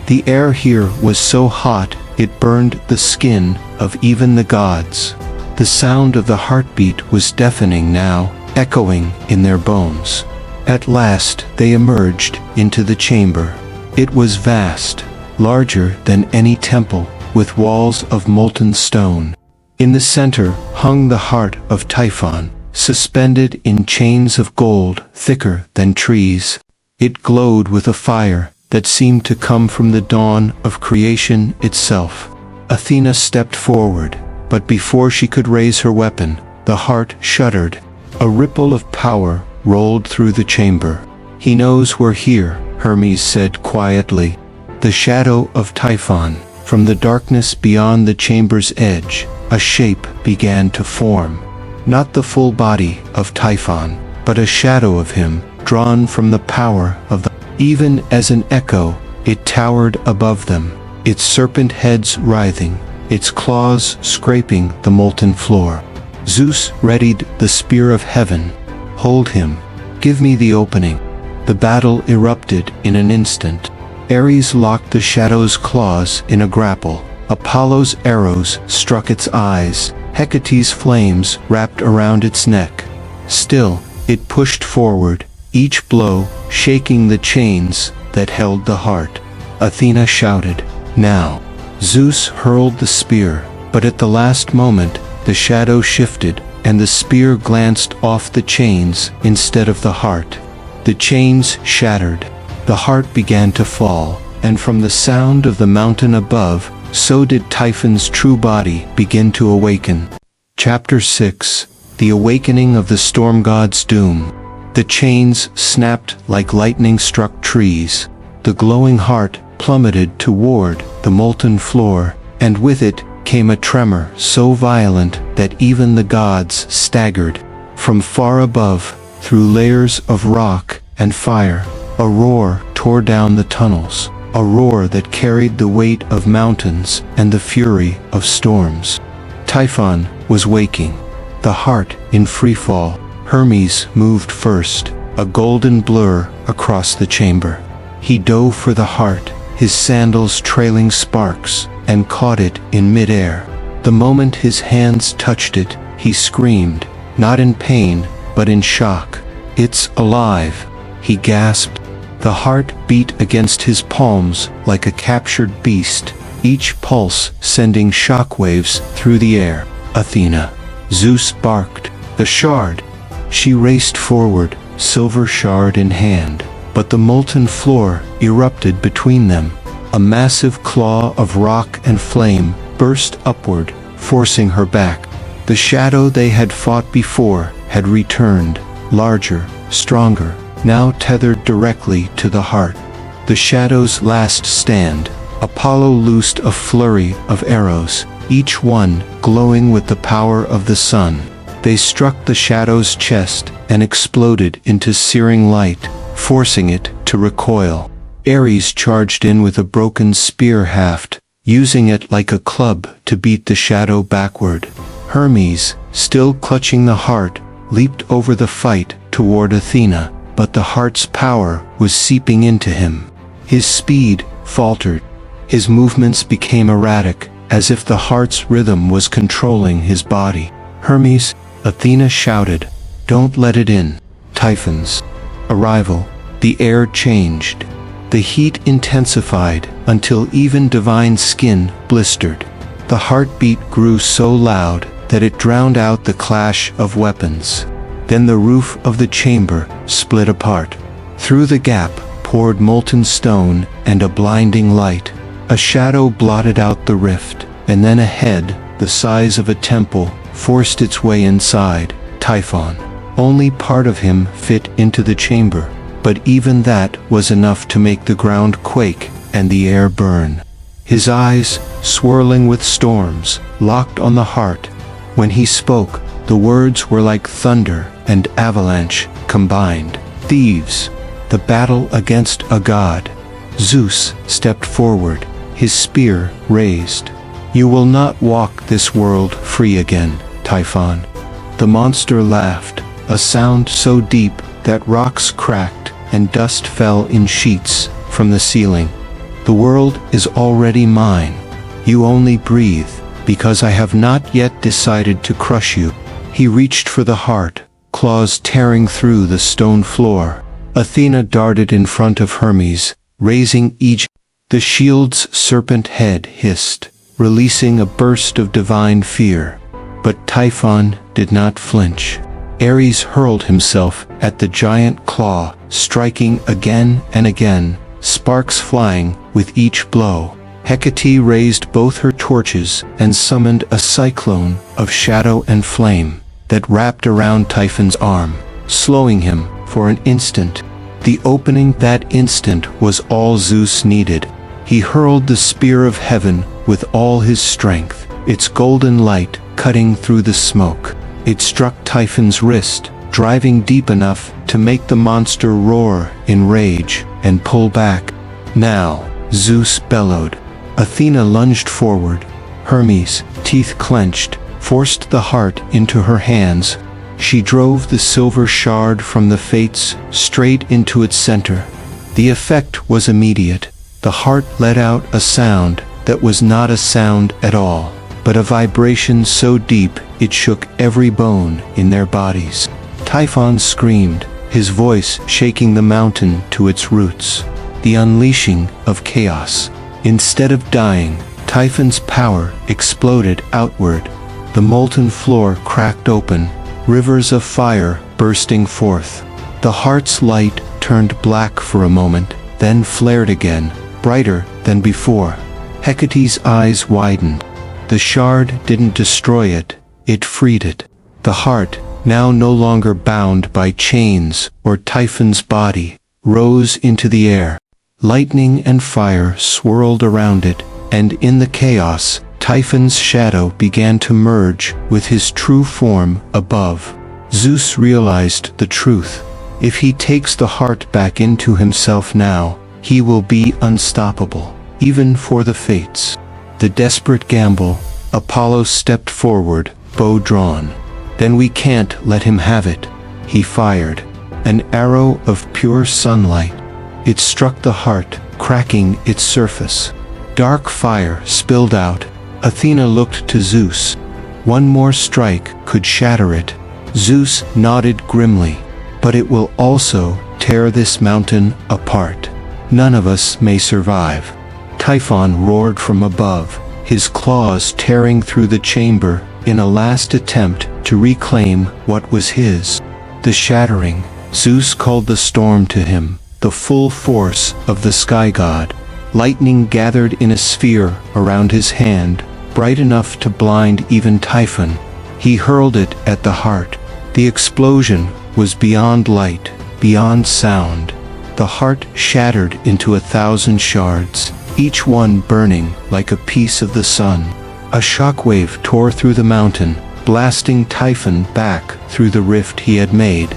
The air here was so hot it burned the skin of even the gods. The sound of the heartbeat was deafening now, echoing in their bones. At last they emerged into the chamber. It was vast, larger than any temple, with walls of molten stone. In the center hung the heart of Typhon, suspended in chains of gold thicker than trees. It glowed with a fire that seemed to come from the dawn of creation itself. Athena stepped forward, but before she could raise her weapon, the heart shuddered. A ripple of power rolled through the chamber. "He knows we're here," Hermes said quietly. The shadow of Typhon. From the darkness beyond the chamber's edge, a shape began to form. Not the full body of Typhon, but a shadow of him, drawn from the power of the... Even as an echo, it towered above them, its serpent heads writhing, its claws scraping the molten floor. Zeus readied the spear of heaven. "Hold him. Give me the opening." The battle erupted in an instant. Ares locked the shadow's claws in a grapple. Apollo's arrows struck its eyes. Hecate's flames wrapped around its neck. Still, it pushed forward, each blow shaking the chains that held the heart. Athena shouted, "Now!" Zeus hurled the spear, but at the last moment, the shadow shifted, and the spear glanced off the chains instead of the heart. The chains shattered. The heart began to fall, and from the sound of the mountain above, so did Typhon's true body begin to awaken. Chapter 6. The Awakening of the Storm God's Doom. The chains snapped like lightning-struck trees. The glowing heart plummeted toward the molten floor, and with it came a tremor so violent that even the gods staggered. From far above, through layers of rock and fire, a roar tore down the tunnels, a roar that carried the weight of mountains and the fury of storms. Typhon was waking, the heart in freefall. Hermes moved first, a golden blur across the chamber. He dove for the heart, his sandals trailing sparks, and caught it in midair. The moment his hands touched it, he screamed, not in pain, but in shock. "It's alive!" he gasped. The heart beat against his palms like a captured beast, each pulse sending shockwaves through the air. "Athena!" Zeus barked. "The shard!" She raced forward, silver shard in hand, but the molten floor erupted between them. A massive claw of rock and flame burst upward, forcing her back. The shadow they had fought before had returned, larger, stronger, now tethered directly to the heart. The shadow's last stand. Apollo loosed a flurry of arrows, each one glowing with the power of the sun. They struck the shadow's chest and exploded into searing light, forcing it to recoil. Ares charged in with a broken spear haft, using it like a club to beat the shadow backward. Hermes, still clutching the heart, leaped over the fight toward Athena, but the heart's power was seeping into him. His speed faltered. His movements became erratic, as if the heart's rhythm was controlling his body. Hermes, Athena shouted, "Don't let it in." Typhon's arrival. The air changed. The heat intensified until even divine skin blistered. The heartbeat grew so loud that it drowned out the clash of weapons. Then the roof of the chamber split apart. Through the gap poured molten stone and a blinding light. A shadow blotted out the rift, and then a head, the size of a temple, forced its way inside. Typhon. Only part of him fit into the chamber, but even that was enough to make the ground quake and the air burn. His eyes, swirling with storms, locked on the heart. When he spoke, the words were like thunder and avalanche combined. "Thieves! The battle against a god." Zeus stepped forward, his spear raised. "You will not walk this world free again, Typhon." The monster laughed, a sound so deep that rocks cracked and dust fell in sheets from the ceiling. "The world is already mine. You only breathe, because I have not yet decided to crush you." He reached for the heart, claws tearing through the stone floor. Athena darted in front of Hermes, raising each. The shield's serpent head hissed, releasing a burst of divine fear. But Typhon did not flinch. Ares hurled himself at the giant claw, striking again and again, sparks flying with each blow. Hecate raised both her torches and summoned a cyclone of shadow and flame that wrapped around Typhon's arm, slowing him for an instant. The opening that instant was all Zeus needed. He hurled the spear of heaven with all his strength, its golden light cutting through the smoke. It struck Typhon's wrist, driving deep enough to make the monster roar in rage and pull back. "Now," Zeus bellowed. Athena lunged forward. Hermes, teeth clenched, forced the heart into her hands. She drove the silver shard from the fates straight into its center. The effect was immediate. The heart let out a sound that was not a sound at all, but a vibration so deep it shook every bone in their bodies. Typhon screamed, his voice shaking the mountain to its roots. The unleashing of chaos. Instead of dying, Typhon's power exploded outward. The molten floor cracked open, rivers of fire bursting forth. The heart's light turned black for a moment, then flared again, brighter than before. Hecate's eyes widened. The shard didn't destroy it, it freed it. The heart, now no longer bound by chains or Typhon's body, rose into the air. Lightning and fire swirled around it, and in the chaos, Typhon's shadow began to merge with his true form above. Zeus realized the truth. If he takes the heart back into himself now, he will be unstoppable, even for the fates. The desperate gamble, Apollo stepped forward, bow drawn. "Then we can't let him have it." He fired. An arrow of pure sunlight. It struck the heart, cracking its surface. Dark fire spilled out. Athena looked to Zeus. One more strike could shatter it. Zeus nodded grimly. "But it will also tear this mountain apart. None of us may survive." Typhon roared from above, his claws tearing through the chamber in a last attempt to reclaim what was his. The shattering, Zeus called the storm to him, the full force of the sky god. Lightning gathered in a sphere around his hand, bright enough to blind even Typhon. He hurled it at the heart. The explosion was beyond light, beyond sound. The heart shattered into 1,000 shards, each one burning like a piece of the sun. A shockwave tore through the mountain, blasting Typhon back through the rift he had made.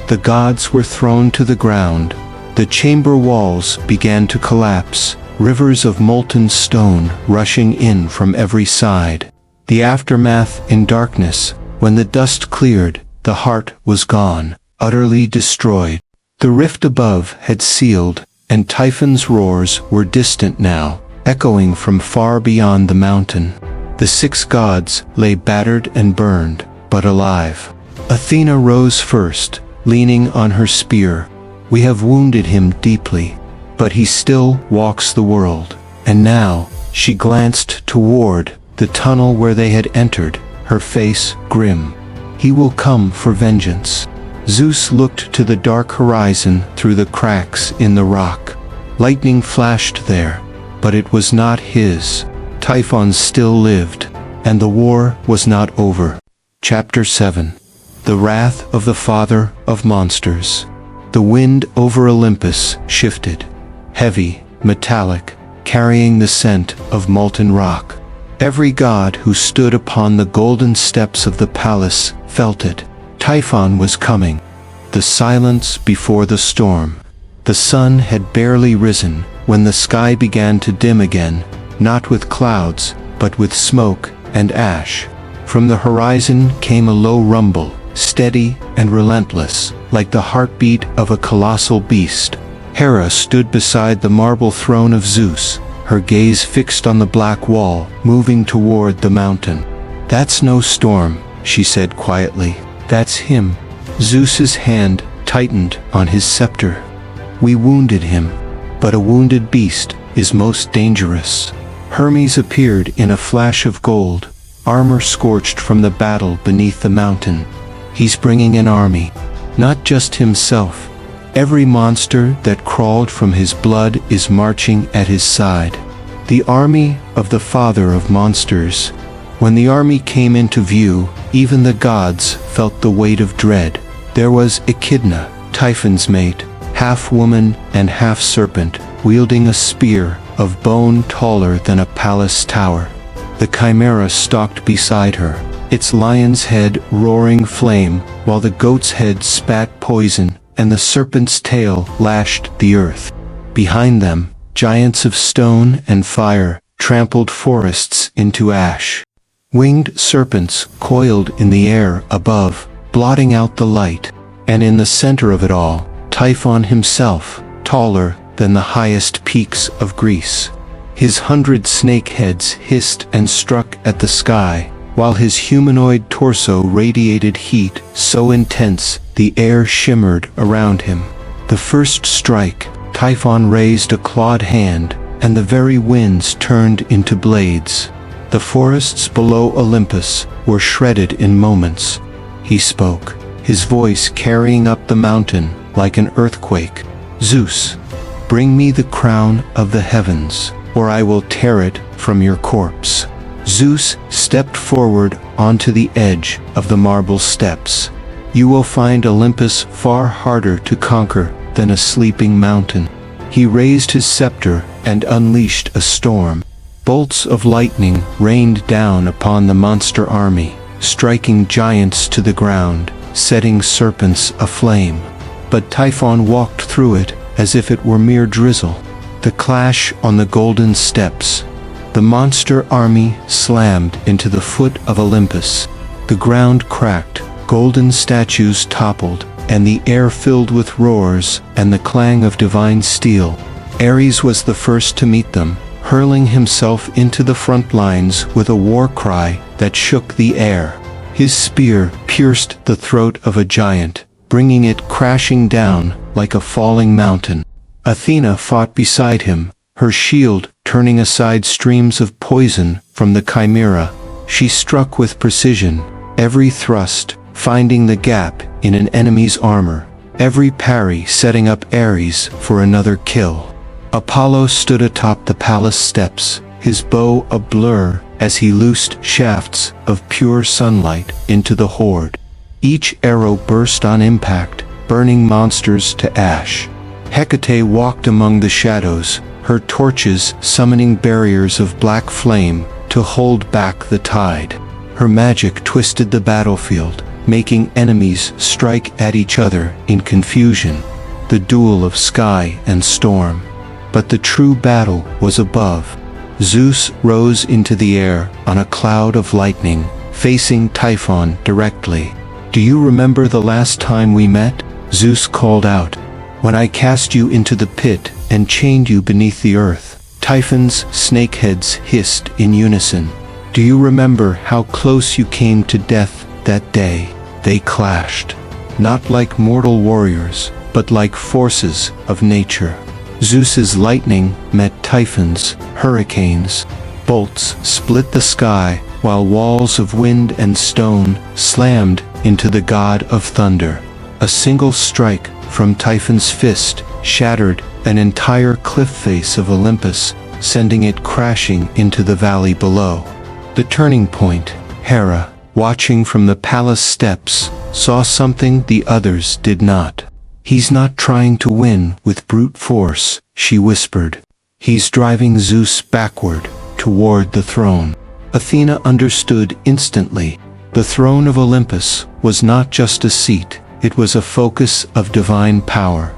The gods were thrown to the ground. The chamber walls began to collapse, rivers of molten stone rushing in from every side. The aftermath in darkness, when the dust cleared, the heart was gone, utterly destroyed. The rift above had sealed, and Typhon's roars were distant now, echoing from far beyond the mountain. The 6 gods lay battered and burned, but alive. Athena rose first, leaning on her spear. We have wounded him deeply, but he still walks the world. And now, she glanced toward the tunnel where they had entered, her face grim. He will come for vengeance. Zeus looked to the dark horizon through the cracks in the rock. Lightning flashed there, but it was not his. Typhon still lived, and the war was not over. Chapter 7. The Wrath of the Father of Monsters. The wind over Olympus shifted, heavy, metallic, carrying the scent of molten rock. Every god who stood upon the golden steps of the palace felt it. Typhon was coming. The silence before the storm. The sun had barely risen when the sky began to dim again, not with clouds, but with smoke and ash. From the horizon came a low rumble, steady and relentless, like the heartbeat of a colossal beast. Hera stood beside the marble throne of Zeus, her gaze fixed on the black wall, moving toward the mountain. "That's no storm," she said quietly. "That's him." Zeus's hand tightened on his scepter. "We wounded him, but a wounded beast is most dangerous." Hermes appeared in a flash of gold, armor scorched from the battle beneath the mountain. "He's bringing an army, not just himself. Every monster that crawled from his blood is marching at his side. The army of the father of monsters." When the army came into view, even the gods felt the weight of dread. There was Echidna, Typhon's mate, half woman and half serpent, wielding a spear of bone taller than a palace tower. The Chimera stalked beside her, its lion's head roaring flame, while the goat's head spat poison, and the serpent's tail lashed the earth. Behind them, giants of stone and fire trampled forests into ash. Winged serpents coiled in the air above, blotting out the light. And in the center of it all, Typhon himself, taller than the highest peaks of Greece. His 100 snake heads hissed and struck at the sky, while his humanoid torso radiated heat so intense the air shimmered around him. The first strike, Typhon raised a clawed hand, and the very winds turned into blades. The forests below Olympus were shredded in moments. He spoke, his voice carrying up the mountain like an earthquake. "Zeus, bring me the crown of the heavens, or I will tear it from your corpse." Zeus stepped forward onto the edge of the marble steps. "You will find Olympus far harder to conquer than a sleeping mountain." He raised his scepter and unleashed a storm. Bolts of lightning rained down upon the monster army, striking giants to the ground, setting serpents aflame. But Typhon walked through it as if it were mere drizzle. The clash on the golden steps. The monster army slammed into the foot of Olympus. The ground cracked, golden statues toppled, and the air filled with roars and the clang of divine steel. Ares was the first to meet them, hurling himself into the front lines with a war cry that shook the air. His spear pierced the throat of a giant, bringing it crashing down like a falling mountain. Athena fought beside him, her shield turning aside streams of poison from the Chimera. She struck with precision, every thrust finding the gap in an enemy's armor, every parry setting up Ares for another kill. Apollo stood atop the palace steps, his bow a blur as he loosed shafts of pure sunlight into the horde. Each arrow burst on impact, burning monsters to ash. Hecate walked among the shadows, her torches summoning barriers of black flame to hold back the tide. Her magic twisted the battlefield, making enemies strike at each other in confusion. The duel of sky and storm. But the true battle was above. Zeus rose into the air on a cloud of lightning, facing Typhon directly. "Do you remember the last time we met?" Zeus called out. "When I cast you into the pit and chained you beneath the earth." Typhon's snakeheads hissed in unison. "Do you remember how close you came to death that day?" They clashed, not like mortal warriors, but like forces of nature. Zeus's lightning met Typhon's hurricanes. Bolts split the sky, while walls of wind and stone slammed into the god of thunder. A single strike from Typhon's fist shattered an entire cliff face of Olympus, sending it crashing into the valley below. The turning point. Hera, watching from the palace steps, saw something the others did not. "He's not trying to win with brute force," she whispered. "He's driving Zeus backward, toward the throne." Athena understood instantly. The throne of Olympus was not just a seat, it was a focus of divine power.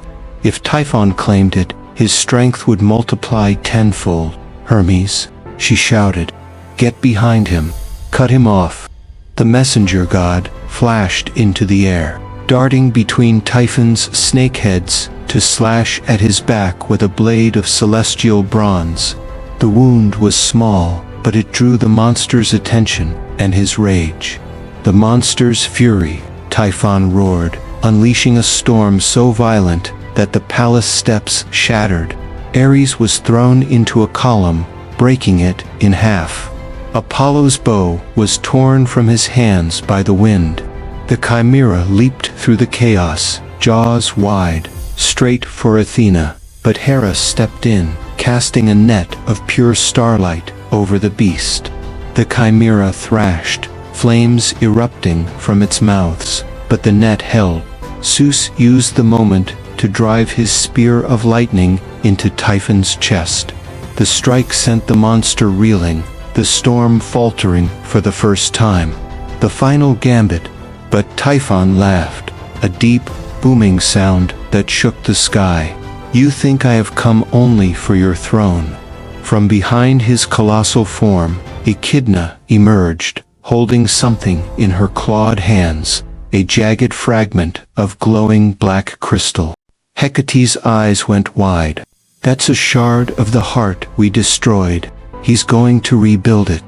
If Typhon claimed it, his strength would multiply tenfold. "Hermes," she shouted, "get behind him. Cut him off." The messenger god flashed into the air, darting between Typhon's snakeheads to slash at his back with a blade of celestial bronze. The wound was small, but it drew the monster's attention and his rage. The monster's fury, Typhon roared, unleashing a storm so violent that the palace steps shattered. Ares was thrown into a column, breaking it in half. Apollo's bow was torn from his hands by the wind. The Chimera leaped through the chaos, jaws wide, straight for Athena, but Hera stepped in, casting a net of pure starlight over the beast. The Chimera thrashed, flames erupting from its mouths, but the net held. Zeus used the moment to drive his spear of lightning into Typhon's chest. The strike sent the monster reeling, the storm faltering for the first time. The final gambit, but Typhon laughed, a deep, booming sound that shook the sky. "You think I have come only for your throne?" From behind his colossal form, Echidna emerged, holding something in her clawed hands, a jagged fragment of glowing black crystal. Hecate's eyes went wide. "That's a shard of the heart we destroyed. He's going to rebuild it."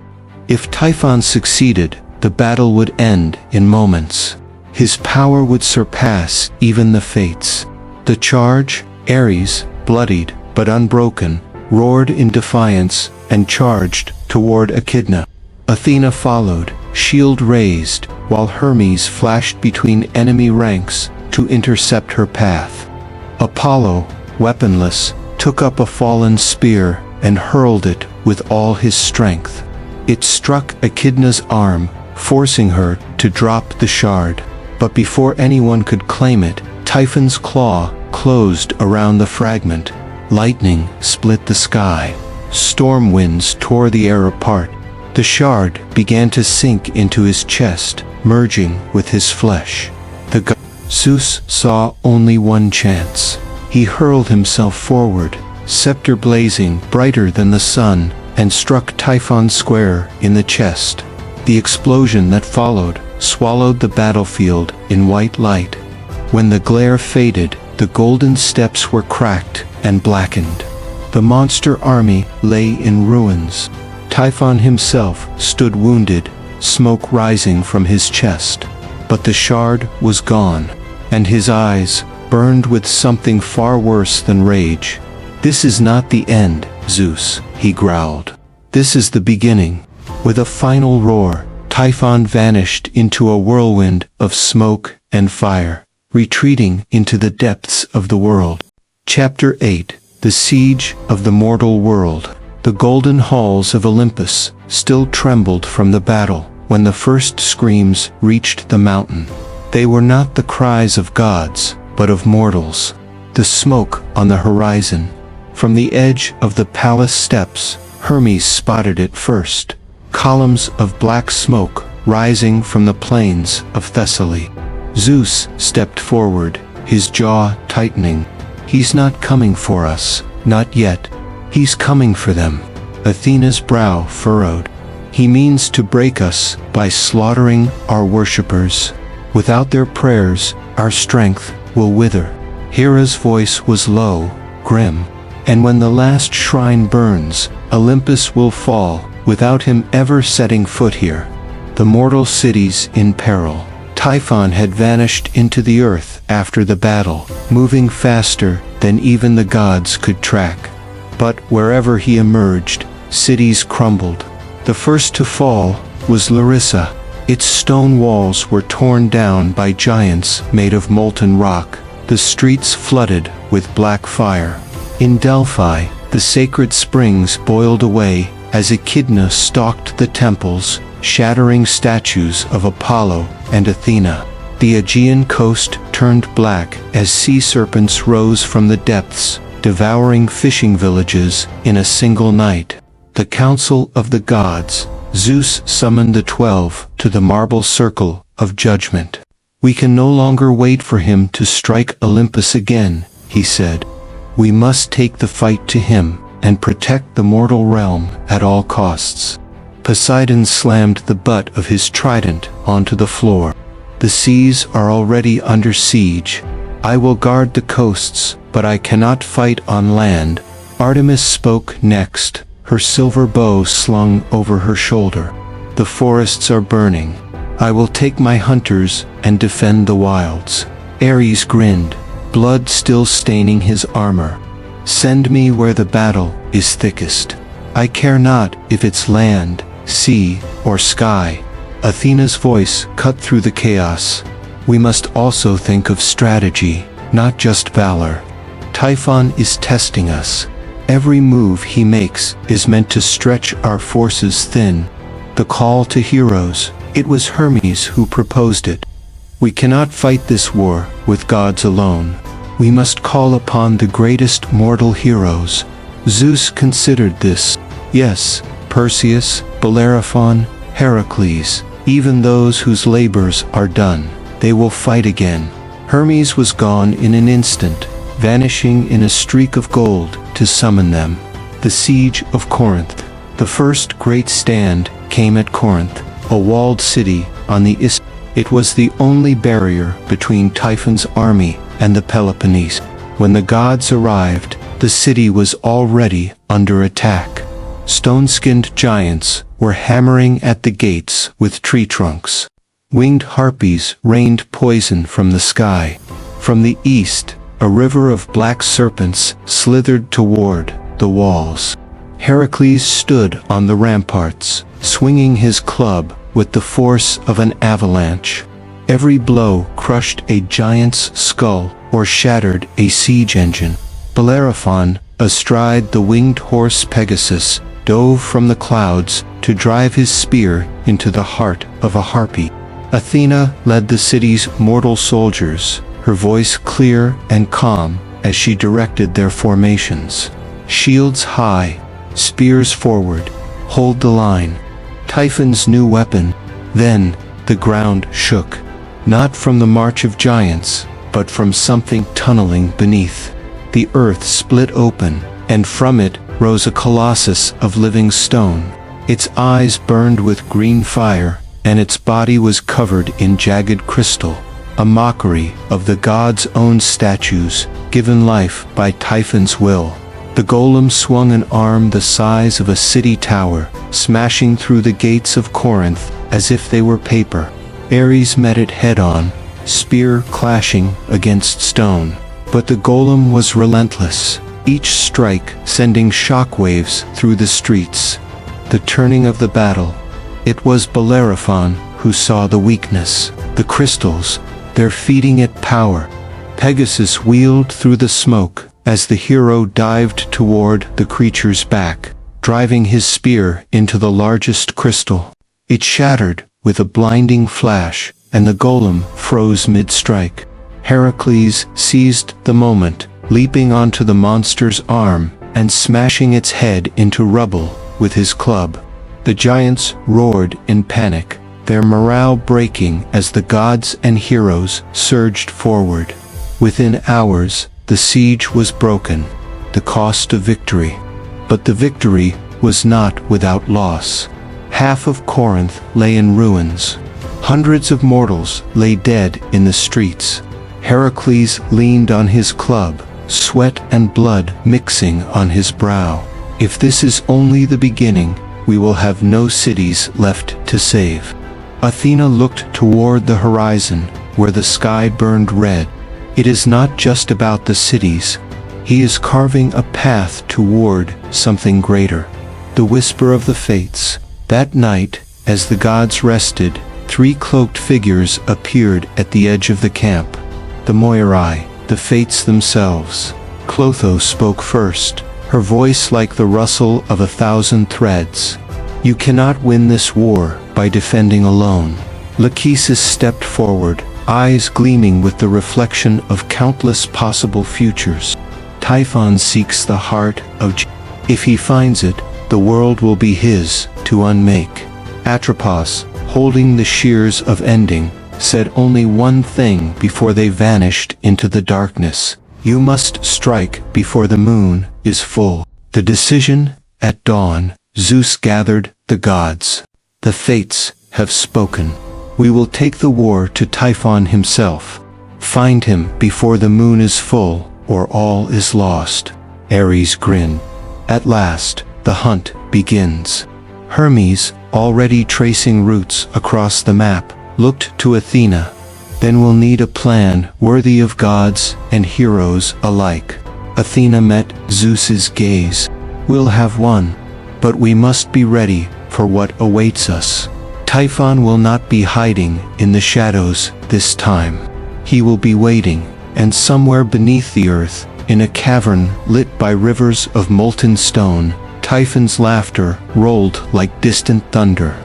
If Typhon succeeded, the battle would end in moments. His power would surpass even the fates. The charge, Ares, bloodied but unbroken, roared in defiance and charged toward Echidna. Athena followed, shield raised, while Hermes flashed between enemy ranks to intercept her path. Apollo, weaponless, took up a fallen spear and hurled it with all his strength. It struck Echidna's arm, forcing her to drop the shard. But before anyone could claim it, Typhon's claw closed around the fragment. Lightning split the sky. Storm winds tore the air apart. The shard began to sink into his chest, merging with his flesh. Zeus saw only one chance. He hurled himself forward, scepter blazing brighter than the sun, and struck Typhon square in the chest. The explosion that followed swallowed the battlefield in white light. When the glare faded, the golden steps were cracked and blackened. The monster army lay in ruins. Typhon himself stood wounded, smoke rising from his chest. But the shard was gone, and his eyes burned with something far worse than rage. "This is not the end, Zeus," he growled. "This is the beginning." With a final roar, Typhon vanished into a whirlwind of smoke and fire, retreating into the depths of the world. Chapter 8: The Siege of the Mortal World. The golden halls of Olympus still trembled from the battle when the first screams reached the mountain. They were not the cries of gods, but of mortals. The smoke on the horizon. From the edge of the palace steps, Hermes spotted it first. Columns of black smoke rising from the plains of Thessaly. Zeus stepped forward, his jaw tightening. He's not coming for us, not yet. He's coming for them. Athena's brow furrowed. He means to break us by slaughtering our worshippers. Without their prayers, our strength will wither. Hera's voice was low, grim. And when the last shrine burns, Olympus will fall, without him ever setting foot here. The mortal cities in peril. Typhon had vanished into the earth after the battle, moving faster than even the gods could track. But wherever he emerged, cities crumbled. The first to fall was Larissa. Its stone walls were torn down by giants made of molten rock, the streets flooded with black fire. In Delphi, the sacred springs boiled away as Echidna stalked the temples, shattering statues of Apollo and Athena. The Aegean coast turned black as sea serpents rose from the depths, devouring fishing villages in a single night. The council of the gods, Zeus summoned the 12 to the marble circle of judgment. "We can no longer wait for him to strike Olympus again," he said. "We must take the fight to him and protect the mortal realm at all costs." Poseidon slammed the butt of his trident onto the floor. "The seas are already under siege. I will guard the coasts, but I cannot fight on land." Artemis spoke next, her silver bow slung over her shoulder. "The forests are burning. I will take my hunters and defend the wilds." Ares grinned, blood still staining his armor. "Send me where the battle is thickest. I care not if it's land, sea, or sky." Athena's voice cut through the chaos. "We must also think of strategy, not just valor. Typhon is testing us. Every move he makes is meant to stretch our forces thin." The call to heroes, it was Hermes who proposed it. "We cannot fight this war with gods alone. We must call upon the greatest mortal heroes." Zeus considered this. "Yes, Perseus, Bellerophon, Heracles, even those whose labors are done, they will fight again." Hermes was gone in an instant, vanishing in a streak of gold to summon them. The siege of Corinth. The first great stand came at Corinth, a walled city on the Isthmus. It was the only barrier between Typhon's army and the Peloponnese. When the gods arrived, the city was already under attack. Stone-skinned giants were hammering at the gates with tree trunks. Winged harpies rained poison from the sky. From the east, a river of black serpents slithered toward the walls. Heracles stood on the ramparts, swinging his club with the force of an avalanche. Every blow crushed a giant's skull or shattered a siege engine. Bellerophon, astride the winged horse Pegasus, dove from the clouds to drive his spear into the heart of a harpy. Athena led the city's mortal soldiers, her voice clear and calm as she directed their formations. "Shields high, spears forward, hold the line." Typhon's new weapon. Then the ground shook, not from the march of giants, but from something tunneling beneath. The earth split open, and from it rose a colossus of living stone. Its eyes burned with green fire, and its body was covered in jagged crystal, a mockery of the gods' own statues, given life by Typhon's will. The golem swung an arm the size of a city tower, smashing through the gates of Corinth as if they were paper. Ares met it head-on, spear clashing against stone. But the golem was relentless, each strike sending shockwaves through the streets. The turning of the battle. It was Bellerophon who saw the weakness. The crystals, they're feeding it power. Pegasus wheeled through the smoke as the hero dived toward the creature's back, driving his spear into the largest crystal. It shattered with a blinding flash, and the golem froze mid-strike. Heracles seized the moment, leaping onto the monster's arm and smashing its head into rubble with his club. The giants roared in panic, their morale breaking as the gods and heroes surged forward. Within hours, the siege was broken, the cost of victory. But the victory was not without loss. Half of Corinth lay in ruins. Hundreds of mortals lay dead in the streets. Heracles leaned on his club, sweat and blood mixing on his brow. If this is only the beginning, we will have no cities left to save. Athena looked toward the horizon, where the sky burned red. It is not just about the cities. He is carving a path toward something greater. The whisper of the fates. That night, as the gods rested, 3 cloaked figures appeared at the edge of the camp. The Moirai, the fates themselves. Clotho spoke first, her voice like the rustle of 1,000 threads. You cannot win this war by defending alone. Lachesis stepped forward, eyes gleaming with the reflection of countless possible futures. Typhon seeks the heart of Gaia. If he finds it, the world will be his to unmake. Atropos, holding the shears of ending, said only one thing before they vanished into the darkness. You must strike before the moon is full. The decision, at dawn, Zeus gathered the gods. The fates have spoken. We will take the war to Typhon himself. Find him before the moon is full, or all is lost. Ares grinned. At last, the hunt begins. Hermes, already tracing routes across the map, looked to Athena. Then we'll need a plan worthy of gods and heroes alike. Athena met Zeus's gaze. We'll have one, but we must be ready for what awaits us. Typhon will not be hiding in the shadows this time. He will be waiting, and somewhere beneath the earth, in a cavern lit by rivers of molten stone, Typhon's laughter rolled like distant thunder.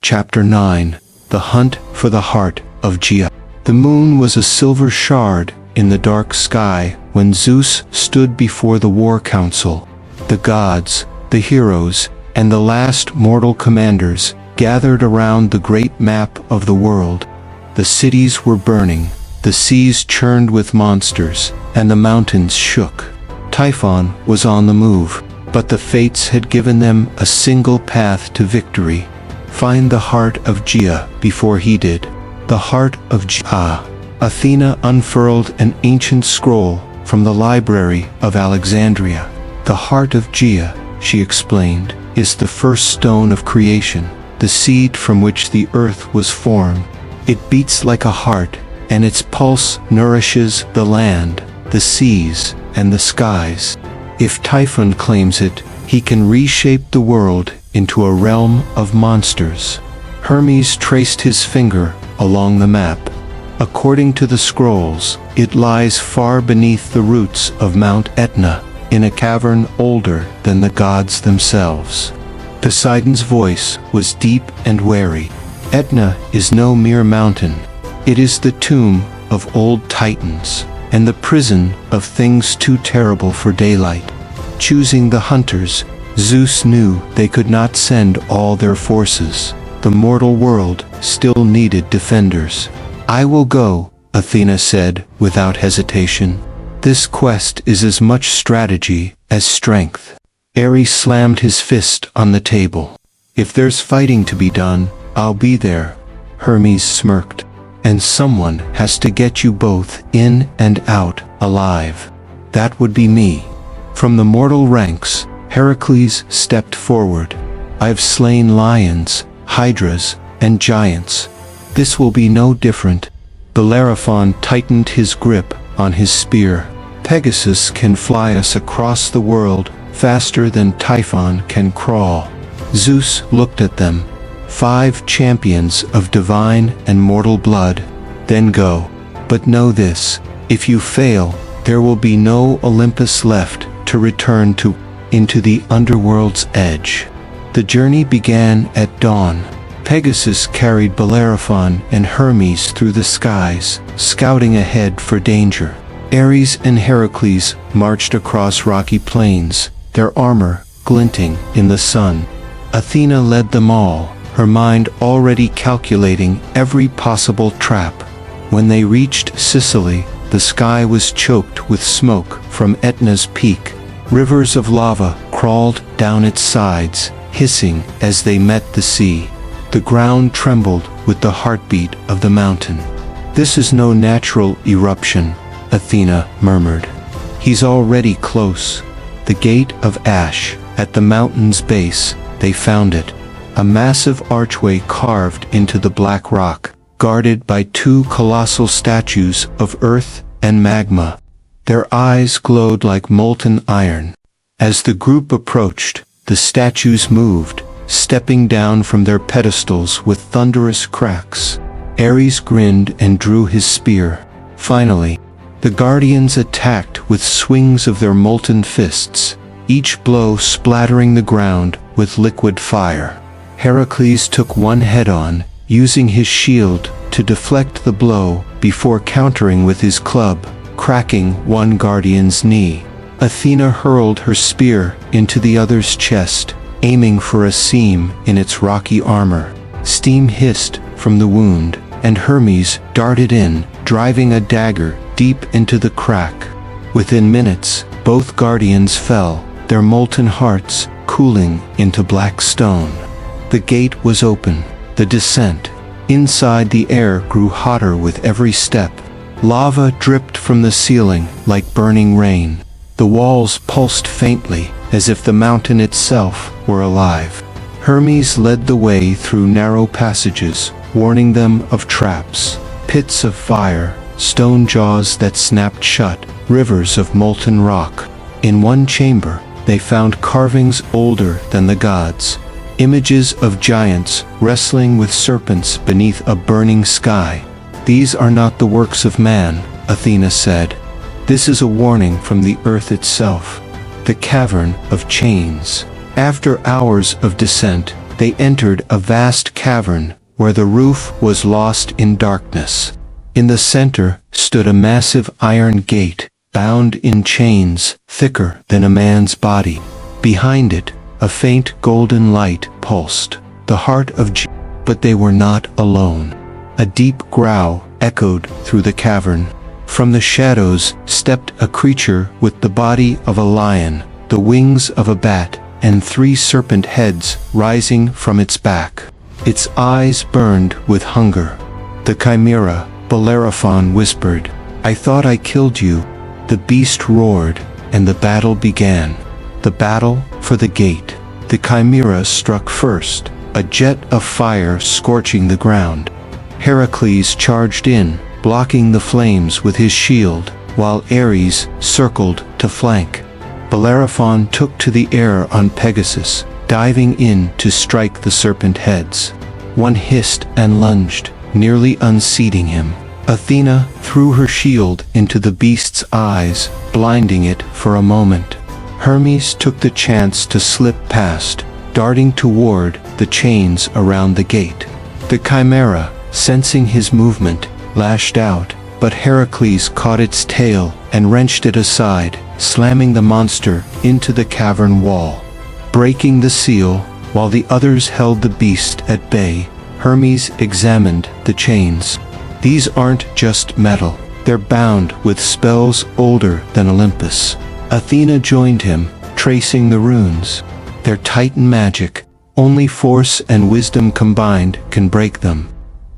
Chapter 9. The Hunt for the Heart of Gaia. The moon was a silver shard in the dark sky when Zeus stood before the war council. The gods, the heroes, and the last mortal commanders gathered around the great map of the world. The cities were burning, the seas churned with monsters, and the mountains shook. Typhon was on the move, but the fates had given them a single path to victory. Find the heart of Gaia before he did. The heart of Gaia. Athena unfurled an ancient scroll from the library of Alexandria. The heart of Gaia, she explained, is the first stone of creation, the seed from which the earth was formed. It beats like a heart, and its pulse nourishes the land, the seas, and the skies. If Typhon claims it, he can reshape the world into a realm of monsters. Hermes traced his finger along the map. According to the scrolls, it lies far beneath the roots of Mount Etna, in a cavern older than the gods themselves. Poseidon's voice was deep and wary. Etna is no mere mountain. It is the tomb of old titans, and the prison of things too terrible for daylight. Choosing the hunters, Zeus knew they could not send all their forces. The mortal world still needed defenders. I will go, Athena said without hesitation. This quest is as much strategy as strength. Ares slammed his fist on the table. If there's fighting to be done, I'll be there. Hermes smirked. And someone has to get you both in and out alive. That would be me. From the mortal ranks, Heracles stepped forward. I've slain lions, hydras, and giants. This will be no different. Bellerophon tightened his grip on his spear. Pegasus can fly us across the world faster than Typhon can crawl. Zeus looked at them. 5 champions of divine and mortal blood. Then go. But know this, if you fail, there will be no Olympus left to return to, into the underworld's edge. The journey began at dawn. Pegasus carried Bellerophon and Hermes through the skies, scouting ahead for danger. Ares and Heracles marched across rocky plains, their armor glinting in the sun. Athena led them all, her mind already calculating every possible trap. When they reached Sicily, the sky was choked with smoke from Etna's peak. Rivers of lava crawled down its sides, hissing as they met the sea. The ground trembled with the heartbeat of the mountain. "This is no natural eruption," Athena murmured. "He's already close." The gate of ash, at the mountain's base, they found it. A massive archway carved into the black rock, guarded by two colossal statues of earth and magma. Their eyes glowed like molten iron. As the group approached, the statues moved, stepping down from their pedestals with thunderous cracks. Ares grinned and drew his spear. Finally, the guardians attacked with swings of their molten fists, each blow splattering the ground with liquid fire. Heracles took one head-on, using his shield to deflect the blow before countering with his club, cracking one guardian's knee. Athena hurled her spear into the other's chest, aiming for a seam in its rocky armor. Steam hissed from the wound, and Hermes darted in, driving a dagger deep into the crack. Within minutes, both guardians fell, their molten hearts cooling into black stone. The gate was open. The descent. Inside, the air grew hotter with every step. Lava dripped from the ceiling like burning rain. The walls pulsed faintly, as if the mountain itself were alive. Hermes led the way through narrow passages, warning them of traps, pits of fire, stone jaws that snapped shut, rivers of molten rock. In one chamber, they found carvings older than the gods, images of giants wrestling with serpents beneath a burning sky. "These are not the works of man," Athena said. "This is a warning from the earth itself." The cavern of chains. After hours of descent, they entered a vast cavern where the roof was lost in darkness. In the center stood a massive iron gate, bound in chains thicker than a man's body. Behind it, a faint golden light pulsed, the heart of but they were not alone. A deep growl echoed through the cavern. From the shadows stepped a creature with the body of a lion, the wings of a bat, and 3 serpent heads rising from its back. Its eyes burned with hunger. "The Chimera," Bellerophon whispered. "I thought I killed you." The beast roared, and the battle began. The battle for the gate. The Chimera struck first, a jet of fire scorching the ground. Heracles charged in, blocking the flames with his shield, while Ares circled to flank. Bellerophon took to the air on Pegasus, diving in to strike the serpent heads. One hissed and lunged, nearly unseating him. Athena threw her shield into the beast's eyes, blinding it for a moment. Hermes took the chance to slip past, darting toward the chains around the gate. The Chimera, sensing his movement, lashed out, but Heracles caught its tail and wrenched it aside, slamming the monster into the cavern wall. Breaking the seal, while the others held the beast at bay, Hermes examined the chains. "These aren't just metal, they're bound with spells older than Olympus." Athena joined him, tracing the runes. "They're Titan magic. Only force and wisdom combined can break them."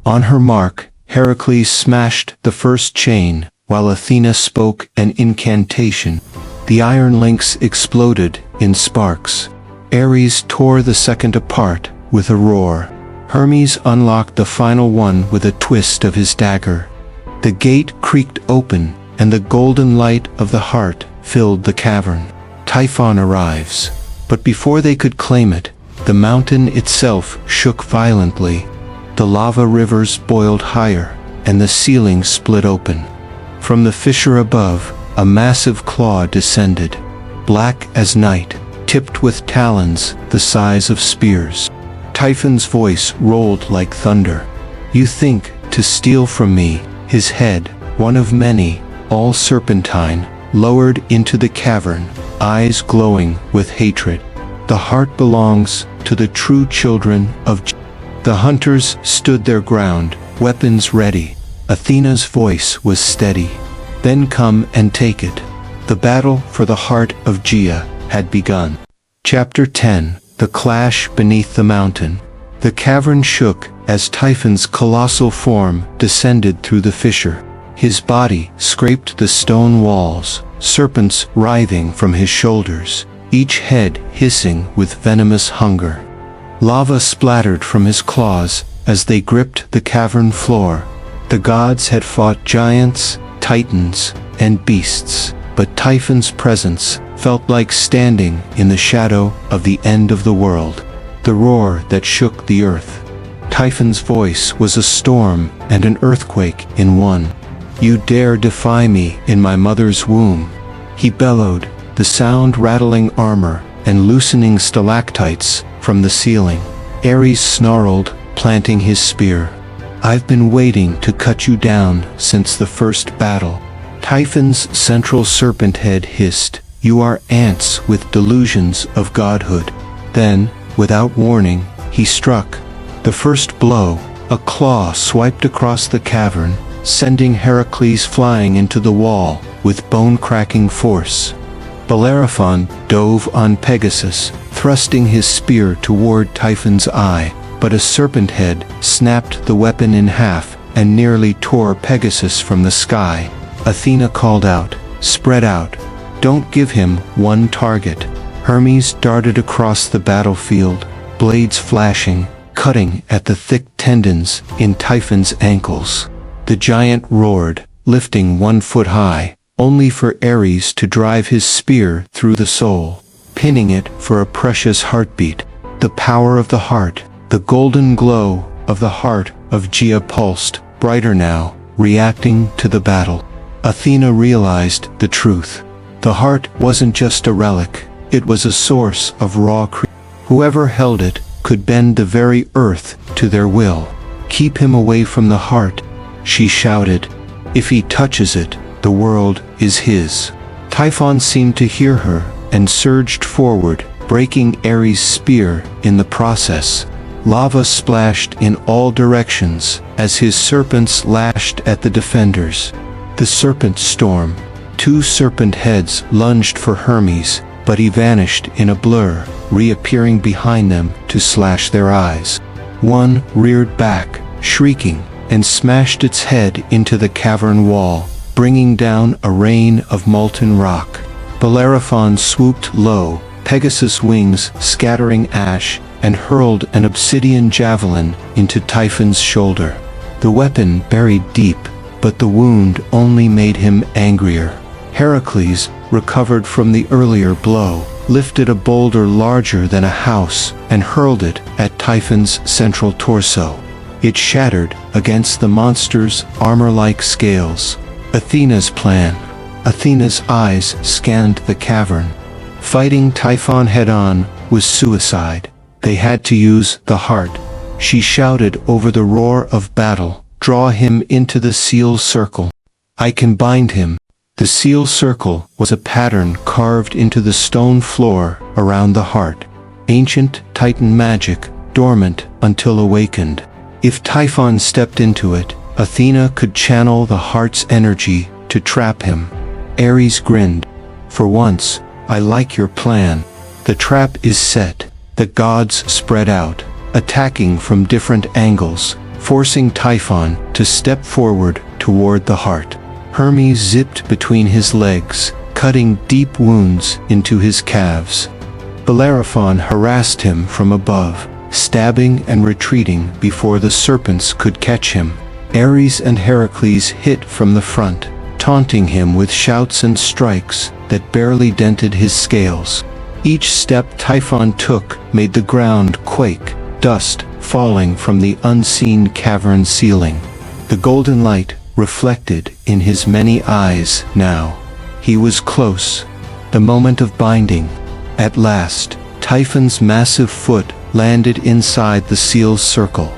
On her mark, Heracles smashed the first chain, while Athena spoke an incantation. The iron links exploded in sparks. Ares tore the second apart with a roar. Hermes unlocked the final one with a twist of his dagger. The gate creaked open, and the golden light of the heart filled the cavern. Typhon arrives. But before they could claim it, the mountain itself shook violently. The lava rivers boiled higher, and the ceiling split open. From the fissure above, a massive claw descended, black as night, tipped with talons the size of spears. Typhon's voice rolled like thunder. "You think to steal from me?" His head, one of many, all serpentine, lowered into the cavern, eyes glowing with hatred. "The heart belongs to the true children of The hunters stood their ground, weapons ready. Athena's voice was steady. Then come and take it. The battle for the heart of Gaia had begun. Chapter 10. The Clash Beneath the Mountain. The cavern shook as Typhon's colossal form descended through the fissure. His body scraped the stone walls, serpents writhing from his shoulders, each head hissing with venomous hunger. Lava splattered from his claws as they gripped the cavern floor. The gods had fought giants, titans, and beasts, but Typhon's presence felt like standing in the shadow of the end of the world, the roar that shook the earth. Typhon's voice was a storm and an earthquake in one. You dare defy me in my mother's womb, he bellowed, the sound rattling armor and loosening stalactites from the ceiling. Ares snarled, planting his spear. I've been waiting to cut you down since the first battle. Typhon's central serpent head hissed, you are ants with delusions of godhood. Then, without warning, he struck. The first blow, a claw swiped across the cavern, sending Heracles flying into the wall with bone-cracking force. Bellerophon dove on Pegasus, thrusting his spear toward Typhon's eye, but a serpent head snapped the weapon in half and nearly tore Pegasus from the sky. Athena called out, spread out. Don't give him one target. Hermes darted across the battlefield, blades flashing, cutting at the thick tendons in Typhon's ankles. The giant roared, lifting 1 foot high, only for Ares to drive his spear through the soul, pinning it for a precious heartbeat. The power of the heart, the golden glow of the heart of Gaia pulsed, brighter now, reacting to the battle. Athena realized the truth. The heart wasn't just a relic, it was a source of raw creation. Whoever held it could bend the very earth to their will. Keep him away from the heart, she shouted. If he touches it, the world is his. Typhon seemed to hear her and surged forward, breaking Ares' spear in the process. Lava splashed in all directions as his serpents lashed at the defenders. The serpent storm. 2 serpent heads lunged for Hermes, but he vanished in a blur, reappearing behind them to slash their eyes. One reared back, shrieking, and smashed its head into the cavern wall, bringing down a rain of molten rock. Bellerophon swooped low, Pegasus' wings scattering ash, and hurled an obsidian javelin into Typhon's shoulder. The weapon buried deep, but the wound only made him angrier. Heracles, recovered from the earlier blow, lifted a boulder larger than a house and hurled it at Typhon's central torso. It shattered against the monster's armor-like scales. Athena's plan. Athena's eyes scanned the cavern. Fighting Typhon head-on was suicide. They had to use the heart. She shouted over the roar of battle, draw him into the seal circle. I can bind him. The seal circle was a pattern carved into the stone floor around the heart. Ancient Titan magic, dormant until awakened. If Typhon stepped into it, Athena could channel the heart's energy to trap him. Ares grinned. For once, I like your plan. The trap is set. The gods spread out, attacking from different angles, forcing Typhon to step forward toward the heart. Hermes zipped between his legs, cutting deep wounds into his calves. Bellerophon harassed him from above, stabbing and retreating before the serpents could catch him. Ares and Heracles hit from the front, taunting him with shouts and strikes that barely dented his scales. Each step Typhon took made the ground quake, dust falling from the unseen cavern ceiling. The golden light reflected in his many eyes now. He was close. The moment of binding. At last, Typhon's massive foot landed inside the seal's circle.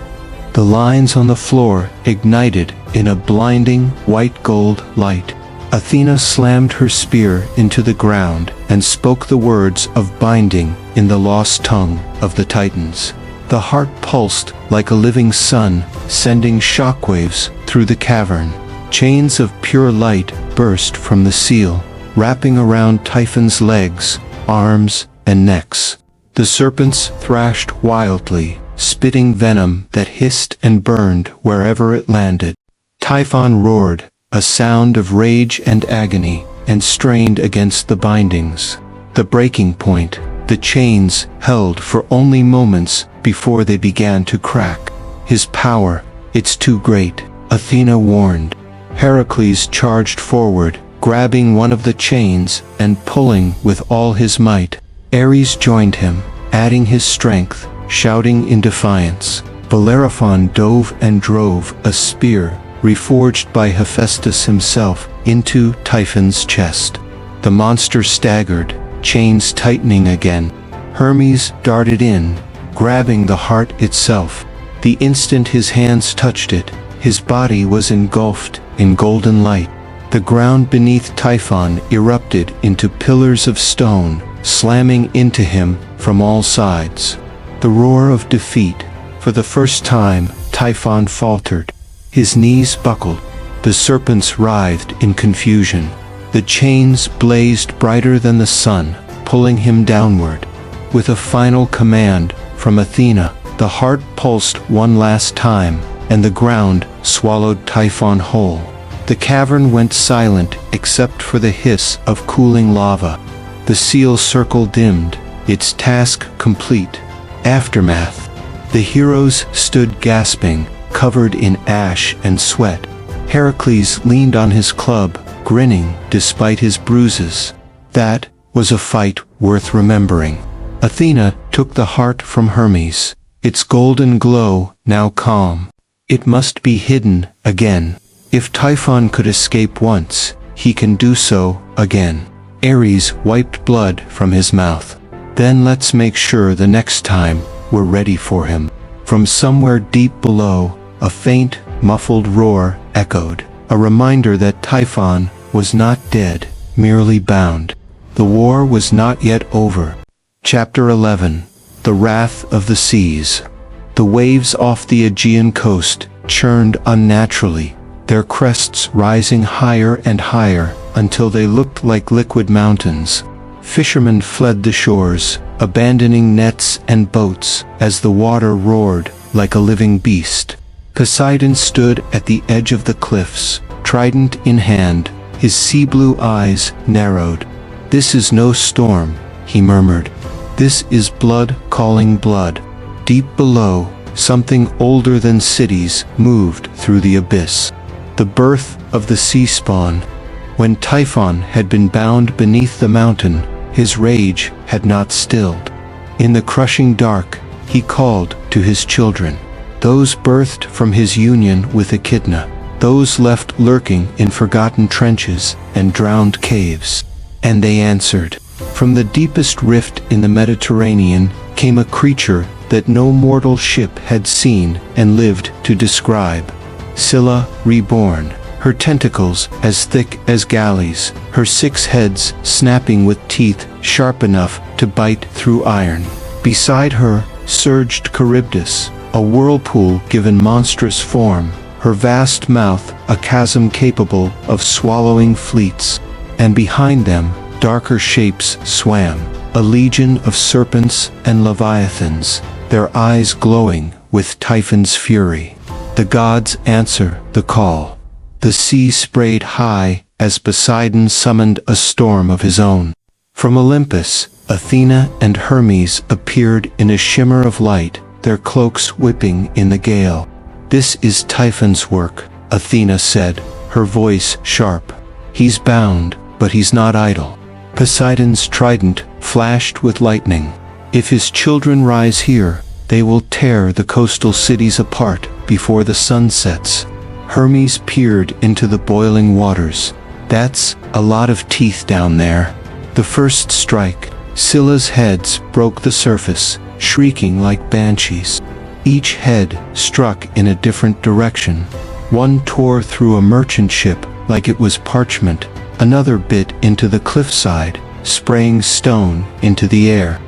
The lines on the floor ignited in a blinding white gold light. Athena slammed her spear into the ground and spoke the words of binding in the lost tongue of the Titans. The heart pulsed like a living sun, sending shockwaves through the cavern. Chains of pure light burst from the seal, wrapping around Typhon's legs, arms, and necks. The serpents thrashed wildly, spitting venom that hissed and burned wherever it landed. Typhon roared, a sound of rage and agony, and strained against the bindings. The breaking point, the chains held for only moments before they began to crack. His power, it's too great, Athena warned. Heracles charged forward, grabbing one of the chains and pulling with all his might. Ares joined him, adding his strength, shouting in defiance. Bellerophon dove and drove a spear, reforged by Hephaestus himself, into Typhon's chest. The monster staggered, chains tightening again. Hermes darted in, grabbing the heart itself. The instant his hands touched it, his body was engulfed in golden light. The ground beneath Typhon erupted into pillars of stone, slamming into him from all sides. The roar of defeat. For the first time, Typhon faltered. His knees buckled. The serpents writhed in confusion. The chains blazed brighter than the sun, pulling him downward. With a final command from Athena, the heart pulsed one last time, and the ground swallowed Typhon whole. The cavern went silent except for the hiss of cooling lava. The seal circle dimmed, its task complete. Aftermath. The heroes stood gasping, covered in ash and sweat. Heracles leaned on his club, grinning despite his bruises. That was a fight worth remembering. Athena took the heart from Hermes, its golden glow now calm. It must be hidden again. If Typhon could escape once, he can do so again. Ares wiped blood from his mouth. Then let's make sure the next time we're ready for him. From somewhere deep below, a faint, muffled roar echoed, a reminder that Typhon was not dead, merely bound. The war was not yet over. Chapter 11. The Wrath of the Seas. The waves off the Aegean coast churned unnaturally, their crests rising higher and higher until they looked like liquid mountains. Fishermen fled the shores, abandoning nets and boats as the water roared like a living beast. Poseidon stood at the edge of the cliffs, trident in hand, his sea-blue eyes narrowed. "This is no storm," he murmured. "This is blood calling blood." Deep below, something older than cities moved through the abyss. The birth of the sea spawn. When Typhon had been bound beneath the mountain, his rage had not stilled. In the crushing dark, he called to his children, those birthed from his union with Echidna, those left lurking in forgotten trenches and drowned caves. And they answered. From the deepest rift in the Mediterranean came a creature that no mortal ship had seen and lived to describe. Scylla reborn, her tentacles as thick as galleys, her 6 heads snapping with teeth sharp enough to bite through iron. Beside her surged Charybdis, a whirlpool given monstrous form, her vast mouth a chasm capable of swallowing fleets. And behind them, darker shapes swam, a legion of serpents and leviathans, their eyes glowing with Typhon's fury. The gods answer the call. The sea sprayed high as Poseidon summoned a storm of his own. From Olympus, Athena and Hermes appeared in a shimmer of light, their cloaks whipping in the gale. "This is Typhon's work," Athena said, her voice sharp. "He's bound, but he's not idle." Poseidon's trident flashed with lightning. "If his children rise here, they will tear the coastal cities apart before the sun sets." Hermes peered into the boiling waters. "That's a lot of teeth down there." The first strike, Scylla's heads broke the surface, shrieking like banshees. Each head struck in a different direction. One tore through a merchant ship like it was parchment, another bit into the cliffside, spraying stone into the air.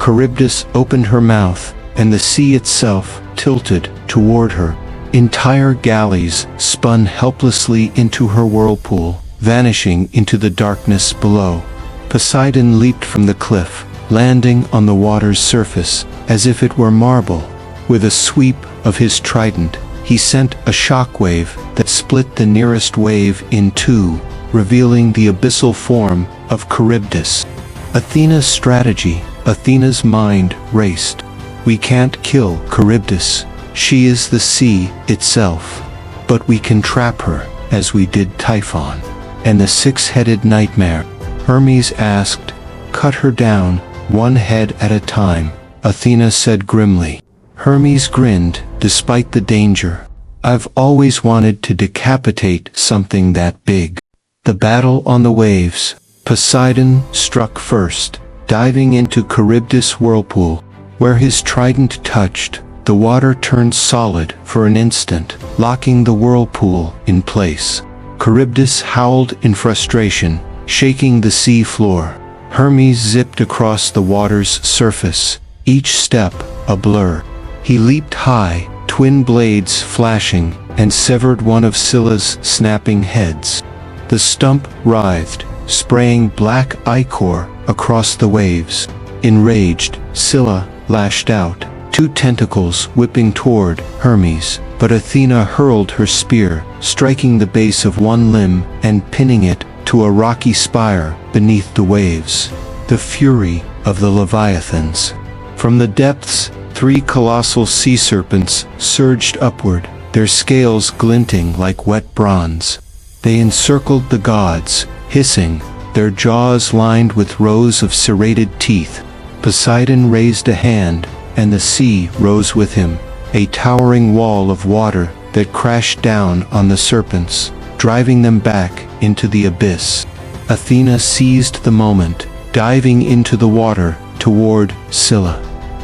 Charybdis opened her mouth, and the sea itself tilted toward her. Entire galleys spun helplessly into her whirlpool, vanishing into the darkness below. Poseidon leaped from the cliff, landing on the water's surface as if it were marble. With a sweep of his trident, he sent a shockwave that split the nearest wave in two, revealing the abyssal form of Charybdis. Athena's strategy. Athena's mind raced. We can't kill Charybdis. She is the sea itself. But we can trap her, as we did Typhon. And the six-headed nightmare. Hermes asked, "Cut her down, one head at a time," Athena said grimly. Hermes grinned, despite the danger. "I've always wanted to decapitate something that big." The battle on the waves. Poseidon struck first, diving into Charybdis' whirlpool. Where his trident touched, the water turned solid for an instant, locking the whirlpool in place. Charybdis howled in frustration, shaking the sea floor. Hermes zipped across the water's surface, each step a blur. He leaped high, twin blades flashing, and severed one of Scylla's snapping heads. The stump writhed, spraying black ichor across the waves. Enraged, Scylla lashed out, two tentacles whipping toward Hermes, but Athena hurled her spear, striking the base of one limb and pinning it to a rocky spire beneath the waves. The fury of the Leviathans. From the depths, three colossal sea serpents surged upward, their scales glinting like wet bronze. They encircled the gods, hissing, their jaws lined with rows of serrated teeth. Poseidon raised a hand, and the sea rose with him, a towering wall of water that crashed down on the serpents, driving them back into the abyss. Athena seized the moment, diving into the water toward Scylla.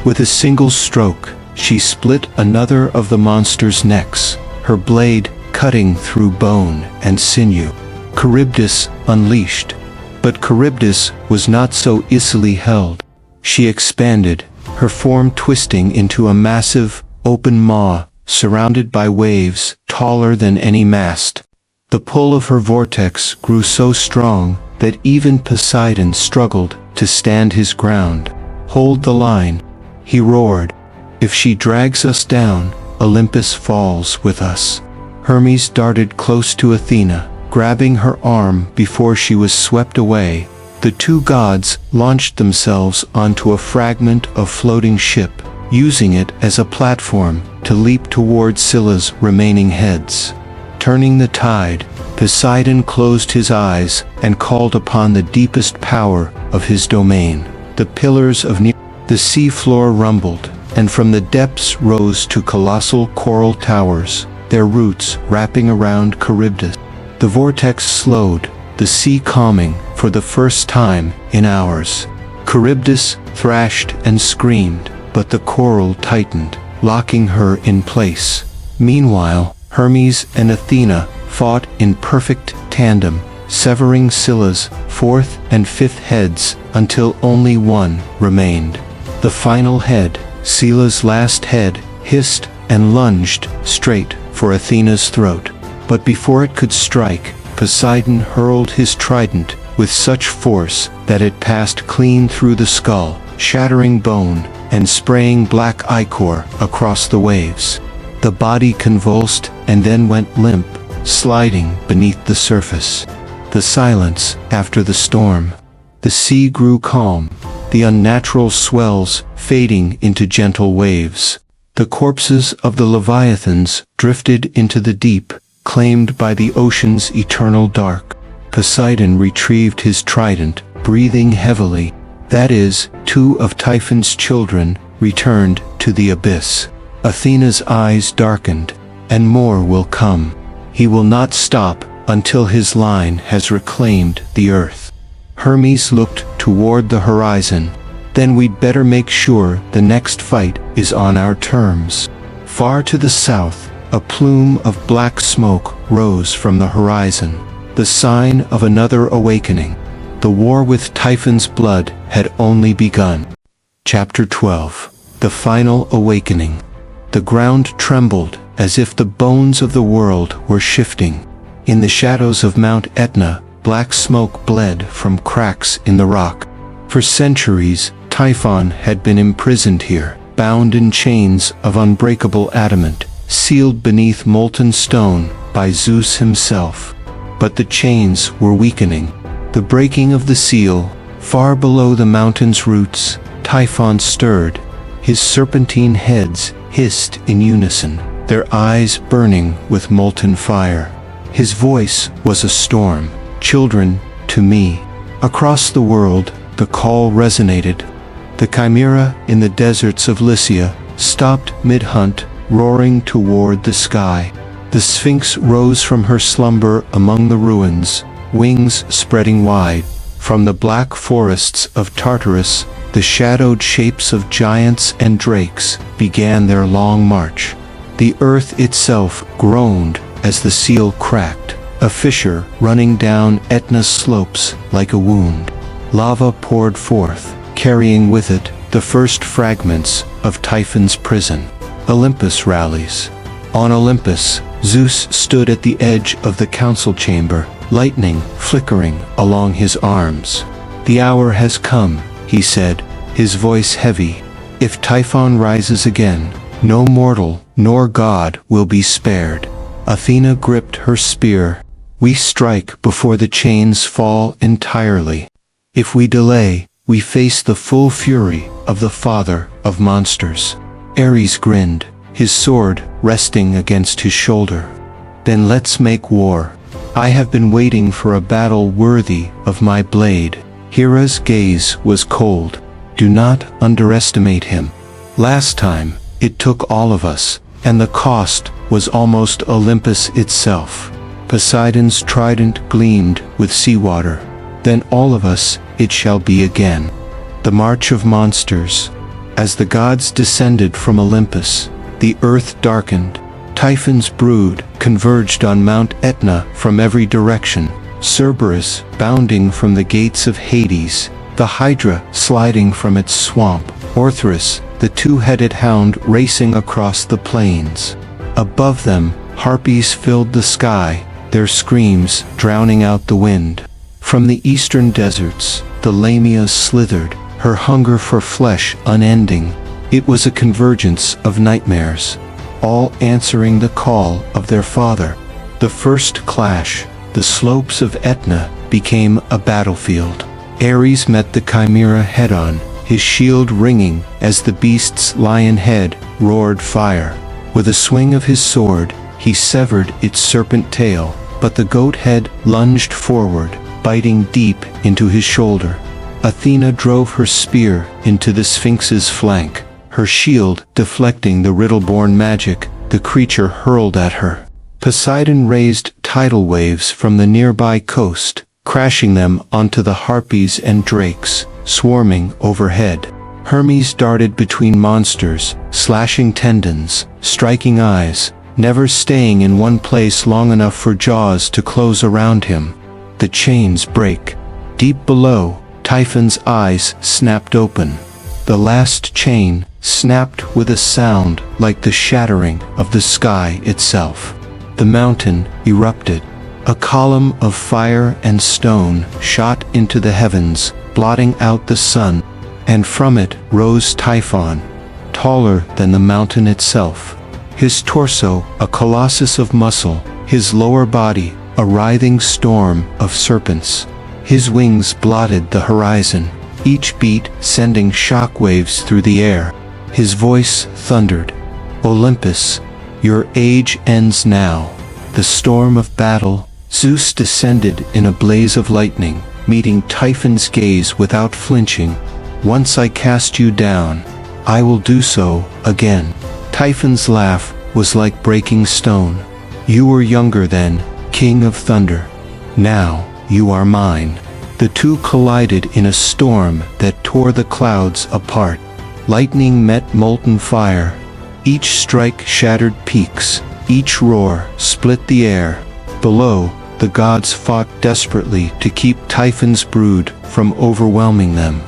With a single stroke, she split another of the monster's necks, her blade cutting through bone and sinew. Charybdis unleashed. But Charybdis was not so easily held. She expanded, her form twisting into a massive, open maw, surrounded by waves taller than any mast. The pull of her vortex grew so strong that even Poseidon struggled to stand his ground. "Hold the line," he roared. "If she drags us down, Olympus falls with us." Hermes darted close to Athena, grabbing her arm before she was swept away. The two gods launched themselves onto a fragment of floating ship, using it as a platform to leap toward Scylla's remaining heads. Turning the tide, Poseidon closed his eyes and called upon the deepest power of his domain. The pillars of the seafloor rumbled, and from the depths rose two colossal coral towers, their roots wrapping around Charybdis. The vortex slowed, the sea calming for the first time in hours. Charybdis thrashed and screamed, but the coral tightened, locking her in place. Meanwhile, Hermes and Athena fought in perfect tandem, severing Scylla's fourth and fifth heads until only one remained. The final head, Scylla's last head, hissed and lunged straight for Athena's throat. But before it could strike, Poseidon hurled his trident with such force that it passed clean through the skull, shattering bone and spraying black ichor across the waves. The body convulsed and then went limp, sliding beneath the surface. The silence after the storm. The sea grew calm, the unnatural swells fading into gentle waves. The corpses of the Leviathans drifted into the deep, claimed by the ocean's eternal dark. Poseidon retrieved his trident, breathing heavily. That is, two of Typhon's children returned to the abyss. Athena's eyes darkened, and more will come. He will not stop until his line has reclaimed the earth. Hermes looked toward the horizon. Then we'd better make sure the next fight is on our terms. Far to the south, a plume of black smoke rose from the horizon, the sign of another awakening. The war with Typhon's blood had only begun. Chapter 12. the final awakening. The ground trembled as if the bones of the world were shifting. In the shadows of Mount Etna, black smoke bled from cracks in the rock. For centuries, Typhon had been imprisoned here, bound in chains of unbreakable adamant, sealed beneath molten stone by Zeus himself. But the chains were weakening. The breaking of the seal, far below the mountain's roots, Typhon stirred. His serpentine heads hissed in unison, their eyes burning with molten fire. His voice was a storm. "Children, to me." Across the world, the call resonated. The Chimera in the deserts of Lycia stopped mid-hunt, roaring toward the sky. The Sphinx rose from her slumber among the ruins, wings spreading wide. From the black forests of Tartarus, the shadowed shapes of giants and drakes began their long march. The earth itself groaned as the seal cracked, a fissure running down Etna's slopes like a wound. Lava poured forth, carrying with it the first fragments of Typhon's prison. Olympus rallies. On Olympus, Zeus stood at the edge of the council chamber, lightning flickering along his arms. "The hour has come," he said, his voice heavy. "If Typhon rises again, no mortal nor god will be spared." Athena gripped her spear. "We strike before the chains fall entirely. If we delay, we face the full fury of the father of monsters." Ares grinned, his sword resting against his shoulder. "Then let's make war. I have been waiting for a battle worthy of my blade." Hera's gaze was cold. "Do not underestimate him. Last time, it took all of us, and the cost was almost Olympus itself." Poseidon's trident gleamed with seawater. "Then all of us it shall be again." The march of monsters. As the gods descended from Olympus, the earth darkened. Typhon's brood converged on Mount Etna from every direction. Cerberus bounding from the gates of Hades, the Hydra sliding from its swamp, Orthrus, the two-headed hound, racing across the plains. Above them, harpies filled the sky, their screams drowning out the wind. From the eastern deserts, the Lamia slithered, her hunger for flesh unending. It was a convergence of nightmares, all answering the call of their father. The first clash, the slopes of Etna, became a battlefield. Ares met the Chimera head-on, his shield ringing as the beast's lion head roared fire. With a swing of his sword, he severed its serpent tail, but the goat head lunged forward, biting deep into his shoulder. Athena drove her spear into the Sphinx's flank, her shield deflecting the riddle-born magic the creature hurled at her. Poseidon raised tidal waves from the nearby coast, crashing them onto the harpies and drakes, swarming overhead. Hermes darted between monsters, slashing tendons, striking eyes, never staying in one place long enough for jaws to close around him. The chains break. Deep below, Typhon's eyes snapped open. The last chain snapped with a sound like the shattering of the sky itself. The mountain erupted. A column of fire and stone shot into the heavens, blotting out the sun, and from it rose Typhon, taller than the mountain itself. His torso a colossus of muscle, his lower body a writhing storm of serpents. His wings blotted the horizon, each beat sending shockwaves through the air. His voice thundered, "Olympus, your age ends now." The storm of battle. Zeus descended in a blaze of lightning, meeting Typhon's gaze without flinching. "Once I cast you down, I will do so again." Typhon's laugh was like breaking stone. "You were younger then, King of Thunder. Now, you are mine." The two collided in a storm that tore the clouds apart. Lightning met molten fire. Each strike shattered peaks, each roar split the air. Below, the gods fought desperately to keep Typhon's brood from overwhelming them.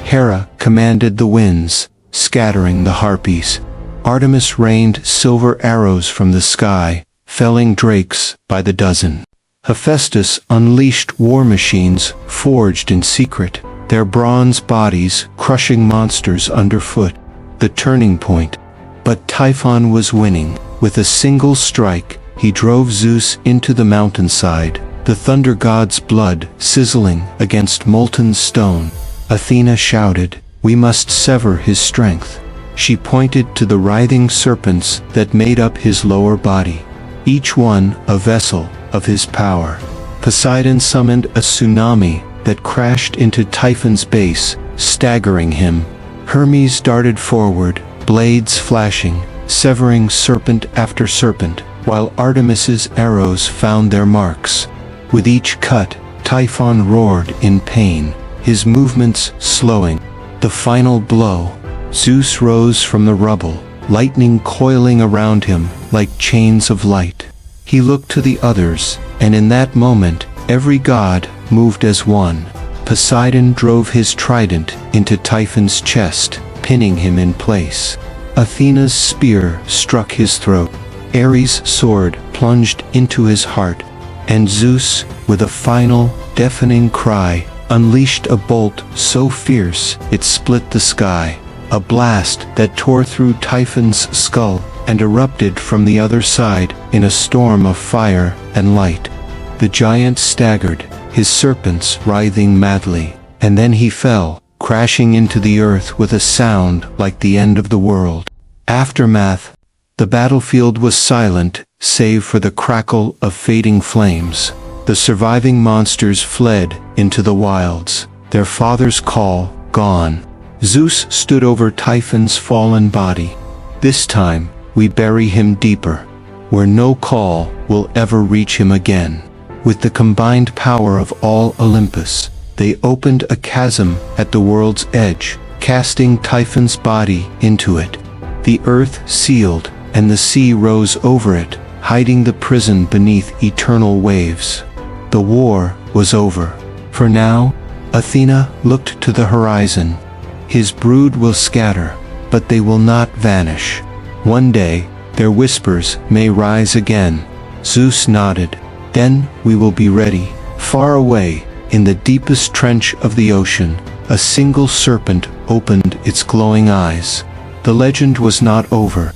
Hera commanded the winds, scattering the harpies. Artemis rained silver arrows from the sky, felling drakes by the dozen. Hephaestus unleashed war machines forged in secret, their bronze bodies crushing monsters underfoot. The turning point. But Typhon was winning. With a single strike, he drove Zeus into the mountainside, the thunder god's blood sizzling against molten stone. Athena shouted, "We must sever his strength." She pointed to the writhing serpents that made up his lower body, each one a vessel of his power. Poseidon summoned a tsunami that crashed into Typhon's base, staggering him. Hermes darted forward, blades flashing, severing serpent after serpent, while Artemis's arrows found their marks. With each cut, Typhon roared in pain, his movements slowing. The final blow. Zeus rose from the rubble, lightning coiling around him like chains of light. He looked to the others, and in that moment, every god moved as one. Poseidon drove his trident into Typhon's chest, pinning him in place. Athena's spear struck his throat. Ares' sword plunged into his heart. And Zeus, with a final, deafening cry, unleashed a bolt so fierce it split the sky. A blast that tore through Typhon's skull and erupted from the other side in a storm of fire and light. The giant staggered, his serpents writhing madly, and then he fell, crashing into the earth with a sound like the end of the world. Aftermath. The battlefield was silent, save for the crackle of fading flames. The surviving monsters fled into the wilds, their father's call gone. Zeus stood over Typhon's fallen body. This time, we bury him deeper, where no call will ever reach him again. With the combined power of all Olympus, they opened a chasm at the world's edge, casting Typhon's body into it. The earth sealed, and the sea rose over it, hiding the prison beneath eternal waves. The war was over. For now, Athena looked to the horizon. His brood will scatter, but they will not vanish. One day, their whispers may rise again. Zeus nodded. Then we will be ready. Far away, in the deepest trench of the ocean, a single serpent opened its glowing eyes. The legend was not over.